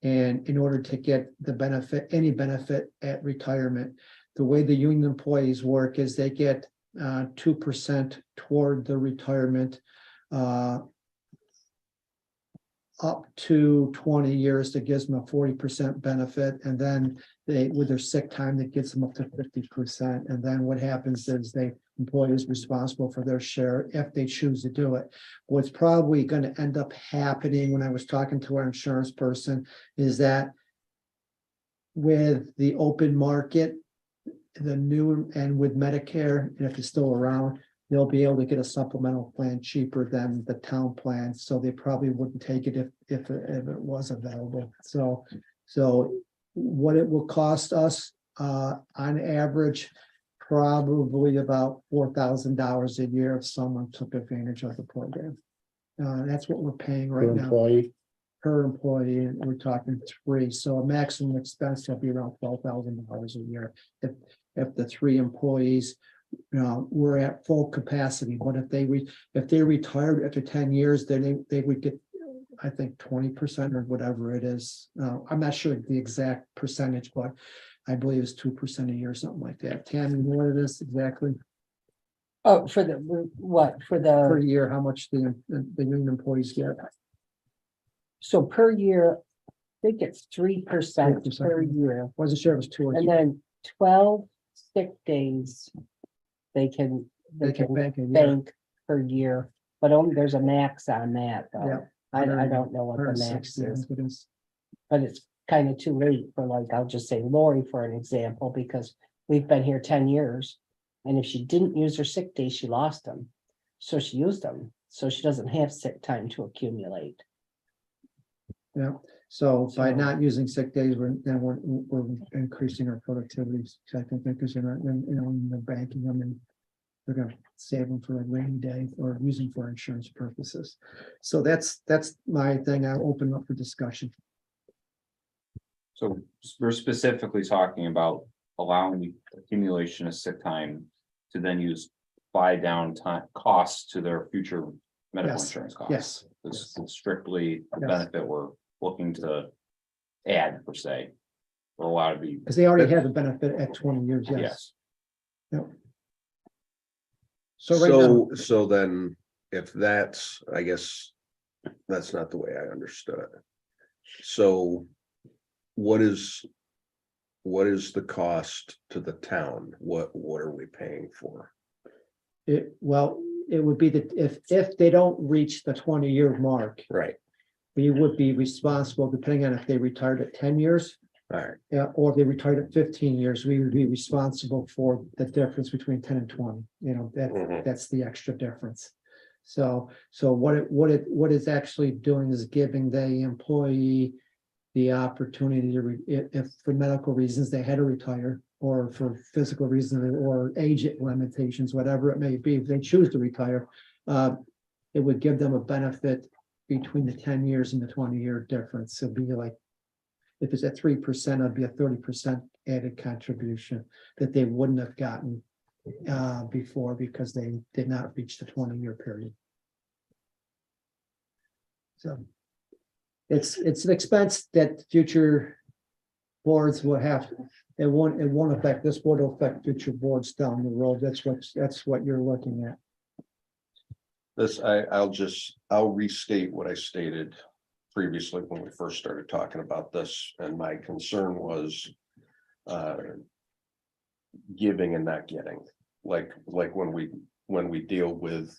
And in order to get the benefit, any benefit at retirement, the way the union employees work is they get 2% toward the retirement. Up to 20 years, that gives them a 40% benefit, and then with their sick time, that gets them up to 50%. And then what happens is employee is responsible for their share if they choose to do it. What's probably going to end up happening, when I was talking to our insurance person, is that with the open market, the new and with Medicare, and if it's still around, they'll be able to get a supplemental plan cheaper than the town plan. So they probably wouldn't take it if it was available. So what it will cost us, on average, probably about $4,000 a year if someone took advantage of the program. That's what we're paying right now Employee. per employee, and we're talking 3. So a maximum expense will be around $12,000 a year if the 3 employees we're at full capacity. But if they retired after 10 years, then they would get, I think, 20% or whatever it is. I'm not sure the exact percentage, but I believe it's 2% a year, something like that. Tammy, you know what it is exactly? Oh, for the, what, for Per the, year, how much the union employees get? so per year, I think it's 3% 3%. per year. Wasn't sure it was 2 or And 3. then 12 sick days. They can They can bank a year. bank per year, but only there's a max on that Yeah. though. I don't know what the max 160, I is, think it is. but it's kind of too late for, like, I'll just say Lori for an example, because we've been here 10 years. And if she didn't use her sick days, she lost them. So she used them, so she doesn't have sick time to accumulate. Yeah, so by So- not using sick days, we're increasing our productivity. So I think because you're not, they're banking them and they're gonna save them for a rainy day or using for insurance purposes. So that's my thing. I'll open up for discussion. So we're specifically talking about allowing the accumulation of sick time to then use buy down time costs to their future medical Yes, insurance costs. Yes, This is strictly the Yes. benefit we're looking to add per se. We're allowed to be, because they already have a benefit at 20 years, yes. yes. Yep. So right now, So then, if that's, I guess, that's not the way I understood it. So what is the cost to the town? What are we paying for? it would be that if they don't reach the 20-year mark, Right, we would be responsible, depending on if they retired at 10 years. all right, Yeah, or if they retired at 15 years, we would be responsible for the difference between 10 and 20, Mhm. that's the extra difference. So what it's actually doing is giving the employee the opportunity to, if for medical reasons they had to retire, or for physical reasons or age limitations, whatever it may be, if they choose to retire, it would give them a benefit between the 10 years and the 20-year difference. It'd be like, if it's at 3%, it'd be a 30% added contribution that they wouldn't have gotten before because they did not reach the 20-year period. So it's an expense that future boards will have. It won't affect this board, it'll affect future boards down the road. That's what you're looking at. I'll restate what I stated previously when we first started talking about this, and my concern was giving and not getting, like when we deal with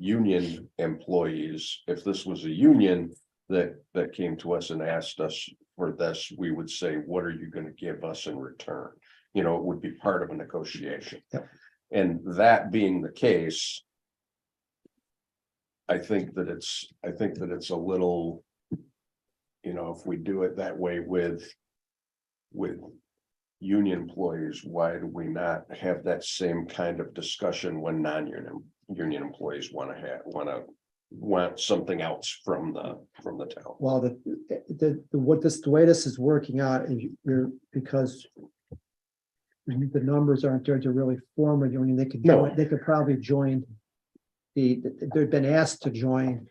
union employees. If this was a union that came to us and asked us for this, we would say, what are you going to give us in return? It would be part of a negotiation. Yep. And that being the case, I think that it's a little, if we do it that way with union employees, why do we not have that same kind of discussion when union employees want something else from the town? Well, the way this is working out is because the numbers aren't there to really form a union. They could probably join they've been asked to join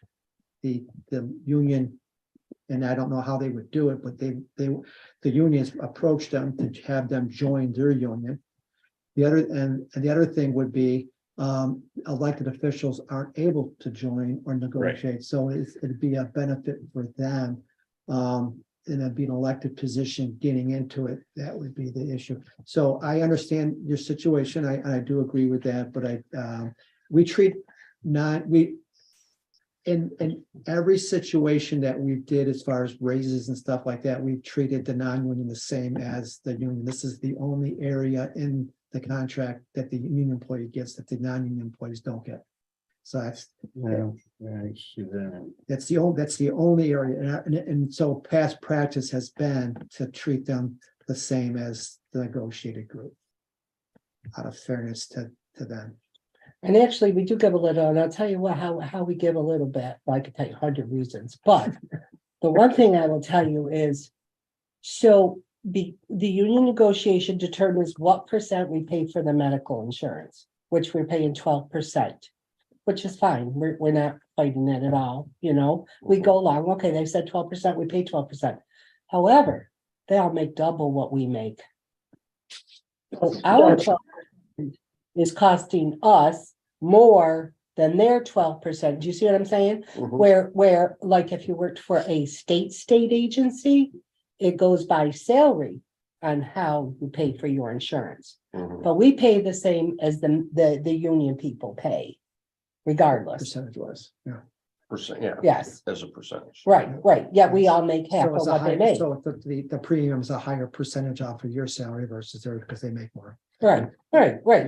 the union, and I don't know how they would do it, but the unions approached them to have them join their union. The other thing would be elected officials aren't able to join or negotiate, so it'd be a benefit for them. And it'd be an elected position getting into it. That would be the issue. So I understand your situation. I do agree with that, but we treat in every situation that we did as far as raises and stuff like that, we've treated the non-union the same as the union. This is the only area in the contract that the union employee gets that the non-union employees don't get. So that's the only area, and so past practice has been to treat them the same as the negotiated group, out of fairness to them. And actually, we do give a little, and I'll tell you what, how we give a little bit. I could tell you 100 reasons, but the one thing I will tell you is, so the union negotiation determines what percent we pay for the medical insurance, which we're paying 12%, which is fine. We're not fighting that at all. We go along. Okay, they said 12%, we pay 12%. However, they all make double what we make. So our 12% is costing us more than their 12%. Do you see what I'm saying? Mhm. Where, like, if you worked for a state agency, it goes by salary on how you pay for your insurance. Mhm. But we pay the same as the union people pay, regardless. Percentage was, yeah. Percent, yeah. Yes. As a percentage. Right. Yeah, we all make half So of it's a what they higher, make. so the premium's a higher percentage off of your salary versus theirs because they make more. Right.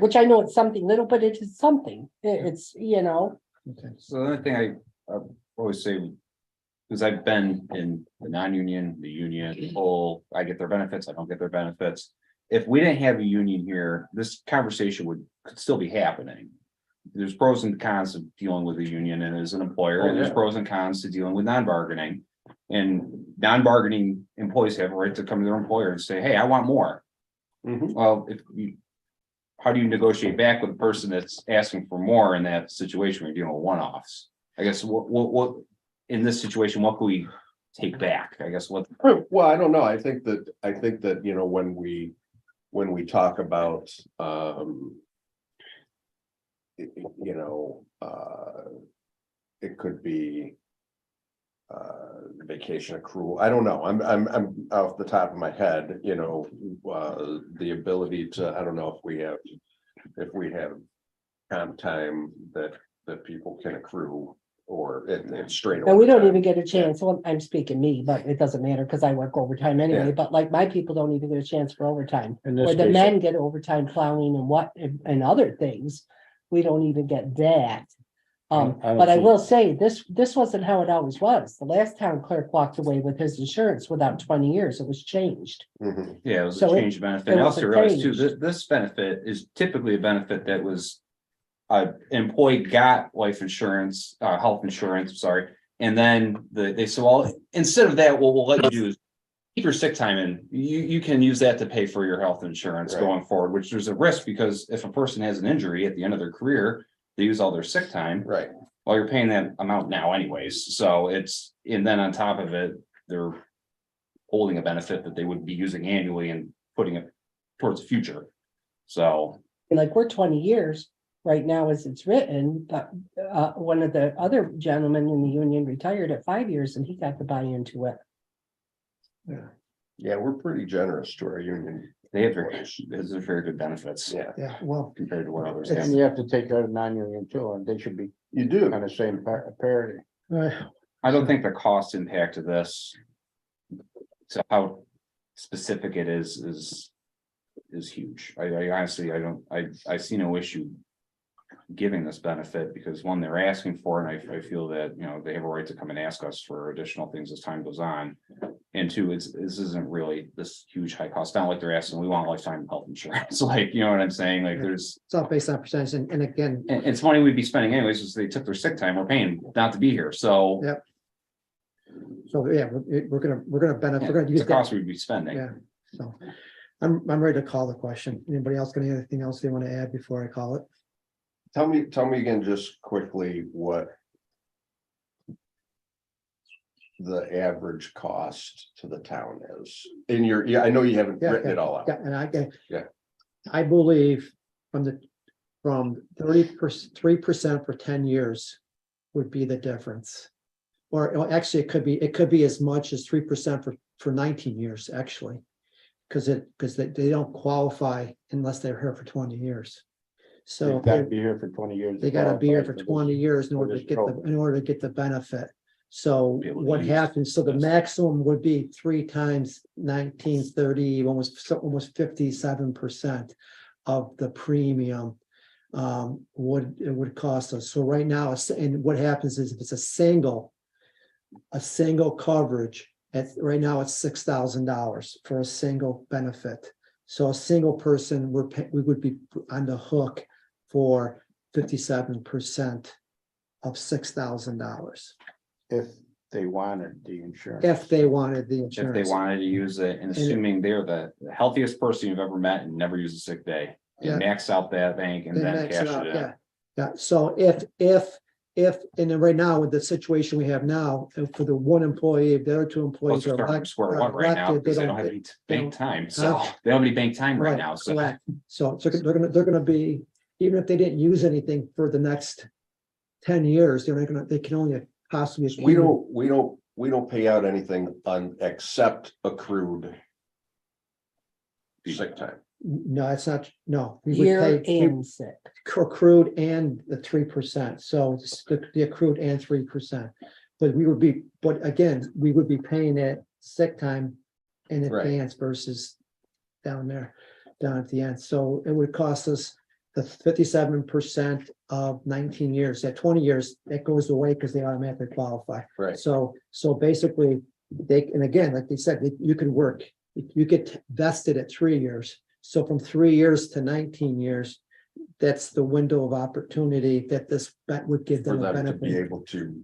Which I know it's something little, but it is something. It's, Okay. So the only thing I always say, because I've been in the non-union, the union, the whole, I get their benefits, I don't get their benefits. If we didn't have a union here, this conversation could still be happening. There's pros and cons of dealing with a union and as an employer, Oh, and there's yeah. pros and cons to dealing with non-bargaining. And non-bargaining employees have a right to come to their employer and say, hey, I want more. Mhm. Well, how do you negotiate back with the person that's asking for more in that situation when you're dealing with one-offs? I guess what in this situation, what can we take back? I guess what, Well, I don't know. I think that, you know, when we talk about, you know, it could be vacation accrual. I don't know. I'm off the top of my head, you know, the ability to, I don't know if we have comp time that people can accrue or it's straight. and we don't overtime. even get a chance. Well, I'm speaking me, but it doesn't matter because I work overtime anyway. Yeah. But like my people don't even get a chance for overtime. In this Or the case, men get overtime plowing and other things. We don't even get that. I don't But I see- will say, this wasn't how it always was. The last town clerk walked away with his insurance without 20 years. It was changed. Mhm. yeah, it was a So change benefit. it And I was also a realized too, change. this benefit is typically a benefit that was. Employee got life insurance, health insurance, sorry, and then they said, well, instead of that, what we'll let you do is. Keep your sick time in, you can use that to pay for your health insurance Right. going forward, which there's a risk because if a person has an injury at the end of their career. They use all their sick time. Right. Well, you're paying that amount now anyways, so and then on top of it, they're. Holding a benefit that they would be using annually and putting it towards the future. So, Like we're 20 years right now as it's written, but one of the other gentlemen in the union retired at 5 years and he got to buy into it. Yeah, we're pretty generous to our union. they have very good benefits. Yeah, Yeah, well, Compared to what others And have. you have to take out a non-union too, and they should be you do. on the same parity. I don't think the cost impact of this. To how specific it is huge. I honestly, I see no issue. Giving this benefit because one, they're asking for, and I feel that, you know, they have a right to come and ask us for additional things as time goes on. And two, this isn't really this huge high cost, not like they're asking, we want lifetime health insurance, like, you know what I'm saying, like there's. it's all based on percentage and again, And it's money we'd be spending anyways, since they took their sick time, we're paying not to be here, so. Yep. so yeah, we're gonna benefit, we're gonna It's use a cost that. we'd be spending. Yeah, so I'm ready to call the question. Anybody else got anything else they want to add before I call it? Tell me again, just quickly, what the average cost to the town is in your, yeah, I know you haven't Yeah, written it all out. Yeah, and Yeah. I believe from 3% for 10 years would be the difference. Or actually, it could be as much as 3% for 19 years, actually. Because they don't qualify unless they're here for 20 years. So They've got to be here for 20 years. they gotta be here for 20 years in for order to this get program. in order to get the benefit. So Be able to what use happens, so the this. maximum would be 3 times 1930, almost 57% of the premium. Would cost us. So right now, and what happens is if it's a single coverage, right now it's $6,000 for a single benefit. So a single person, we would be on the hook for 57% of $6,000 If they wanted the insurance. if they wanted the If insurance. they wanted to use it, and assuming they're the healthiest person you've ever met and never used a sick day. Yeah. And max out that bank and They then max cash it out, it in. yeah. Yeah, so if if, and then right now with the situation we have now, for the one employee, if the other two Plus employees they're are starting from square one right now, elected, because they don't have any bank time, so they don't have any bank time right now, so. Correct. So they're gonna be, even if they didn't use anything for the next 10 years, they're not gonna, they can only possibly. We don't pay out anything on except accrued sick time. No, it's not, no. we would Year pay- and sick. accrued and the 3%, so it's the accrued and 3%. But we would be, but again, we would be paying that sick time in Right. advance versus down there, down at the end. So it would cost us the 57% of 19 years. At 20 years, that goes away because they automatically qualify. Right. So basically, they, and again, like they said, you can work, you get vested at 3 years. So from 3 years to 19 years, that's the window of opportunity that this would give For them a them to be benefit. able to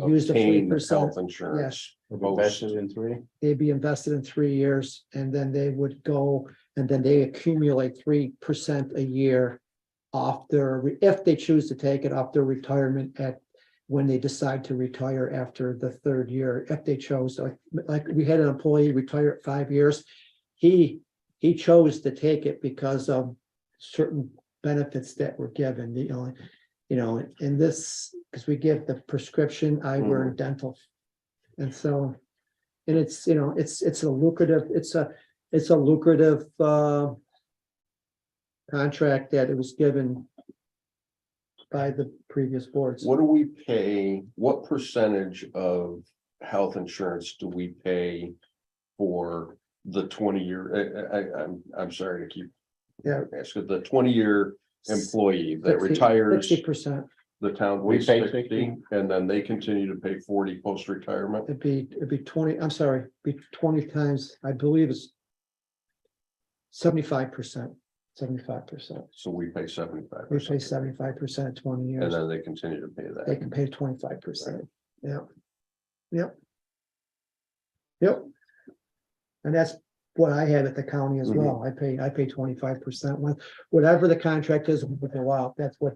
Use the obtain 3%, health insurance. Post. Invested in 3. They'd be invested in 3 years and then they would go, and then they accumulate 3% a year off their, if they choose to take it off their retirement at, when they decide to retire after the 3rd year, if they chose, like we had an employee retire at 5 years. He chose to take it because of certain benefits that were given, in this, because we give the prescription, eyewear, and dental. And so, and it's, it's a lucrative, it's a lucrative contract that it was given by the previous boards. What do we pay, what percentage of health insurance do we pay for the 20-year, I'm sorry to keep. Yeah. Asking, the 20-year employee that retires, 60%, the town We pays pay 60, 60. and then they continue to pay 40 post-retirement. it'd be 20, I'm sorry, be 20 times, I believe it's 75%, 75%. So we pay 75%. We pay 75% at 20 And years. then they continue to pay They that. can pay 25%. Yeah. Yep. Yep. And that's what I have at the county as well. I pay 25%. Whatever the contract is with the law, that's what,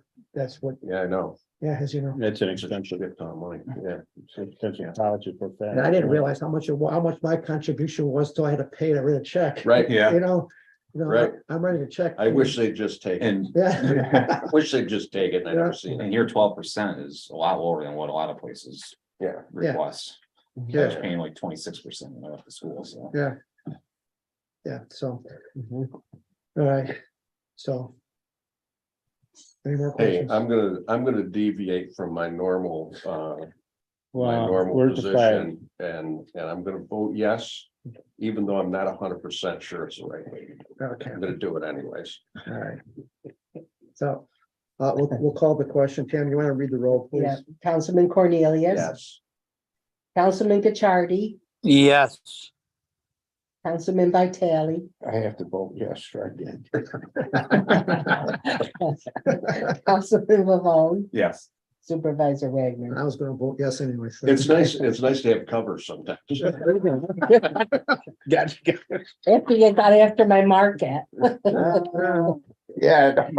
Yeah, I know. yeah, as you know. It's an It's a expensive, shit ton of money. Yeah. it's an expensive college for that. And I didn't realize how much my contribution was till I had to pay to write a check. Right. Yeah, Right. I'm writing a check. I wish they'd just take it. and, Yeah. Wish they'd just take it. And I Yeah. never seen it. and here 12% is a lot lower than what a lot of places Yeah. request. I was Yeah, paying like 26% when I left the school, so. yeah. Yeah, so. All right, so. Any more Hey, questions? I'm gonna deviate from my normal, my Wow, normal where's the flag? position and I'm gonna vote yes. Even though I'm not 100% sure it's the right way. Okay, I'm gonna do it anyways. all right. So, we'll call the question. Tam, you want to read the roll, please? Yeah, Councilman Cornelius, Yes. Councilman Cachardi, Yes. Councilman Vitale, I have to vote yes, right? Councilman Levon, Yes. Supervisor Wagner. I was gonna vote yes anyway. so- It's nice to have cover sometimes. Gotcha. After you got after my market. Yeah.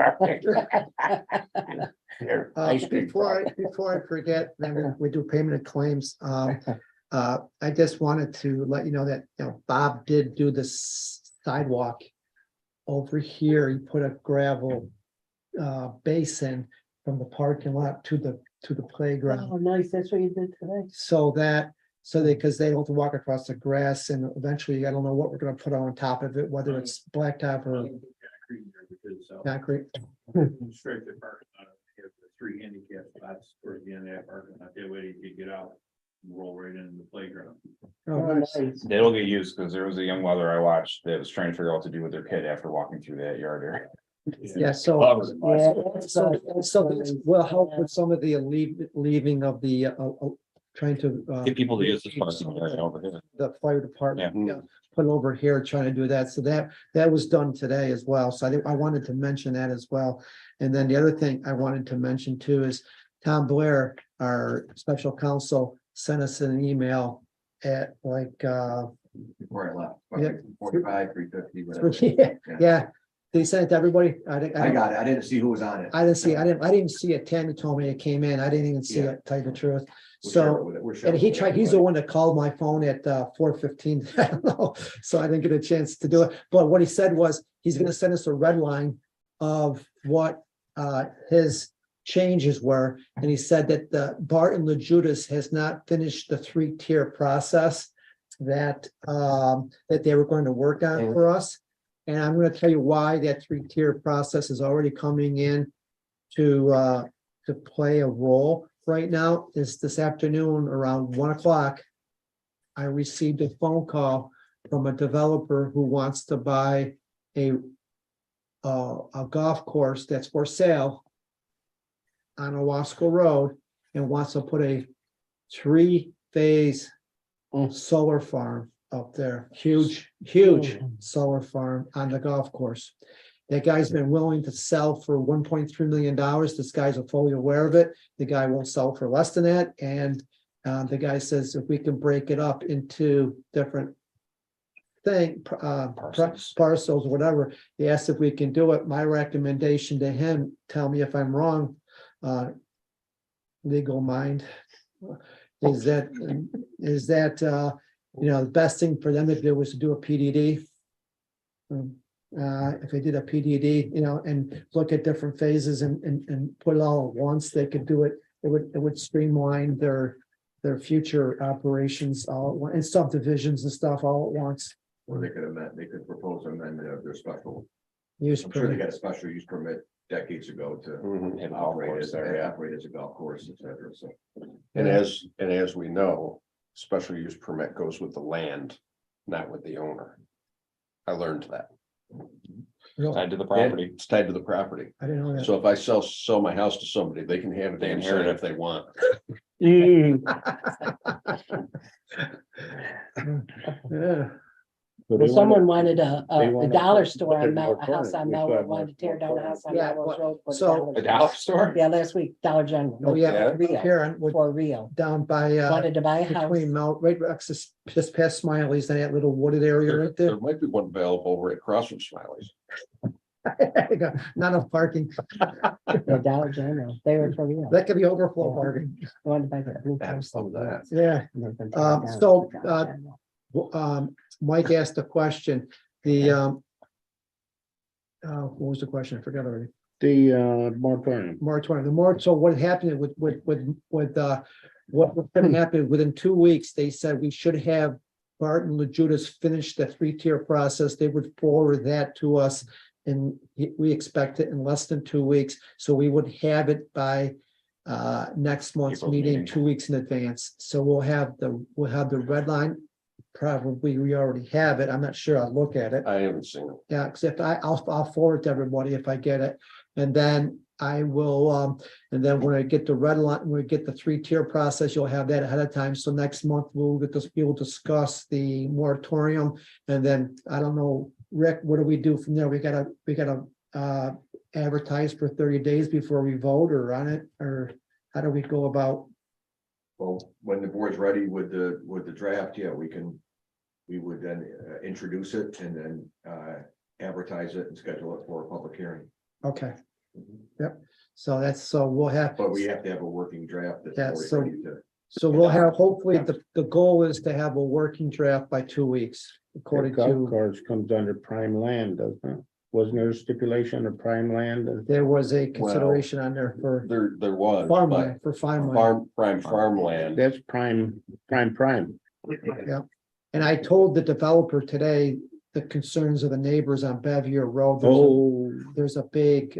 Here, Uh, ice cream. before I forget, then we do payment of claims. I just wanted to let you know that, Bob did do this sidewalk over here. He put a gravel basin from the parking lot to the playground. Oh, nice, that's what you did today. So because they don't have to walk across the grass, and eventually, I don't know what we're gonna put on top of it, whether it's blacktop or concrete. Straight to parking lot, have the 3 handicap spots towards the end of that parking lot, that way you could get out. And roll right into the playground. Oh, nice. It'll get used, because there was a young mother I watched that was trying to figure out what to do with their kid after walking through that yard area. Yeah, so. So this will help with some of the leaving of the, trying to. Get people to use this parking area over here. The fire department, Yeah. put it over here, trying to do that. So that was done today as well. So I wanted to mention that as well. And then the other thing I wanted to mention too is Tom Blair, our special counsel, sent us an email at like, Before I left, Yeah. 45, 350, whatever. yeah. they sent it to everybody? I got it. I didn't see who was on it. I didn't see, I didn't even see it. Tammy told me it came in. I didn't even see Yeah. it, tell you the truth. We'll So. share it with it. We'll share And it he with tried, he's the everybody. one that called my phone at 4:15. I don't know, so I didn't get a chance to do it. But what he said was, he's gonna send us a red line of what his changes were. And he said that the Barton LaJudas has not finished the 3-tier process that that they were going to work on for us. And I'm gonna tell you why that 3-tier process is already coming in to play a role. Right now is this afternoon around 1 o'clock. I received a phone call from a developer who wants to buy a golf course that's for sale on Owasco Road and wants to put a 3-phase solar farm up there. Huge solar farm on the golf course. That guy's been willing to sell for $1.3 million. This guy's fully aware of it. The guy won't sell for less than that. And the guy says if we can break it up into different parcels, whatever. He asked if we can do it. My recommendation to him, tell me if I'm wrong, legal mind, is that the best thing for them to do was to do a PDD. If they did a PDD, and look at different phases and put it all at once, they could do it. It would streamline their future operations all at once, and subdivisions and stuff all at once. Or they could propose amendment of their special. Use I'm sure they permit. got a special use permit decades ago to Mhm. operate as a golf course, et cetera, so. And as we know, special use permit goes with the land, not with the owner. I learned that. Really? Tied to the property. It's tied to the property. I didn't know that. So if I sell my house to somebody, they can have it, They they inherit inherit it. if they want. Yeah. Well, someone wanted a they a wanna dollar put- store put on a a house moratorium. on We Melrose, thought wanted to tear down a house on Yeah, Melrose Road. put so- A dollar store? Yeah, last week, Dollar General. Oh, yeah, Yeah. Real, Karen, with for real. down by Wanted to buy a house. between Mount, right, just past Smiley's, and that little wooded area right there. There might be one available right across from Smiley's. Not enough parking. The Dollar General, they were for real. That could be overflow parking. Wanted to buy the blue Have house. some of that. Yeah. And they're gonna tear it down. So, Dollar General. Mike asked a question, what was the question? I forgot already. The moratorium. Moratorium, so what happened with what was gonna happen within 2 weeks, they said we should have Barton LaJudas finish the 3-tier process. They would forward that to us. And we expect it in less than 2 weeks, so we would have it by next month's April's meeting, meeting. 2 weeks in advance. So we'll have the red line. Probably we already have it. I'm not sure. I'll look at it. I haven't seen it. Yeah, because if I'll forward to everybody if I get it. And then I will, and then when I get the red line, when we get the 3-tier process, you'll have that ahead of time. So next month we'll discuss the moratorium. And then, I don't know, Rick, what do we do from there? We gotta advertise for 30 days before we vote or on it, or how do we go about? Well, when the board's ready with the draft, yeah, we would then introduce it and then advertise it and schedule it for a public hearing. Okay. Yep. So we'll have. But we have to have a working draft that's Yeah, already so- ready to. So we'll have, hopefully, the goal is to have a working draft by 2 weeks, The according golf to, course comes under prime land, doesn't it? Wasn't there a stipulation of prime land? there was a consideration on there for There was, but farmland, for farmland. prime farmland. That's prime. Yeah. And I told the developer today, the concerns of the neighbors on Bevier Road. There's a big,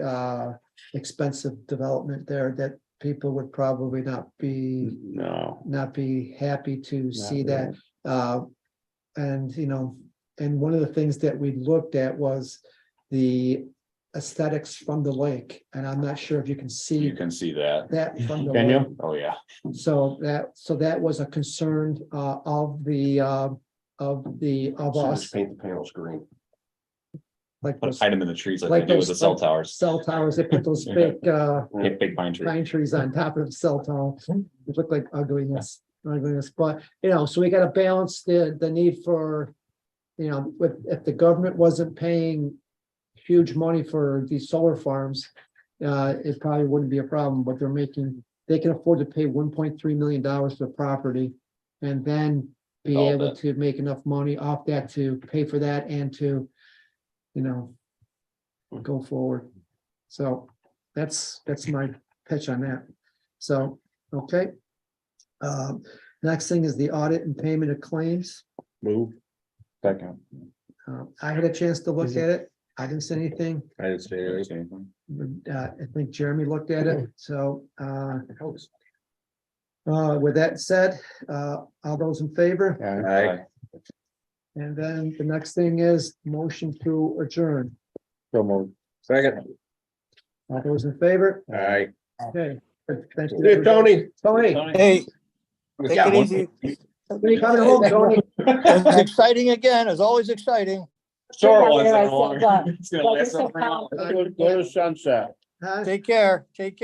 expensive development there that people would probably not be happy to see that. And, and one of the things that we looked at was the aesthetics from the lake, and I'm not sure if you can see You can see that. that from the Can lake. you? Oh, yeah. So that was a concern of So us, just paint the panels green. like Put those hide them in the trees like like they do with those the cell towers. cell towers. They put those big Big pine tree. pine trees on top of the cell tower. It looked like ugliness, but so we gotta balance the need for, if the government wasn't paying huge money for these solar farms, it probably wouldn't be a problem, but they can afford to pay $1.3 million for the property. And then be All able that. to make enough money off that to pay for that and to, go forward. So that's my pitch on that. So, okay. Next thing is the audit and payment of claims. Move. Second. I had a chance to look at it. I didn't see anything. I didn't say anything. I think Jeremy looked at it, so, with that said, all those in favor? Aye. And then the next thing is motion to adjourn. So moved. Second. All those in favor? Aye. Okay. Thank you. Hey, Tony. Tony. Hey, take Yeah. it easy. When you coming home, Tony? It's exciting again, it's always exciting. Short Yeah, ones yeah, that I are saw longer. that. It's gonna last up for an hour. Go to sunset. Huh? Take care, take care.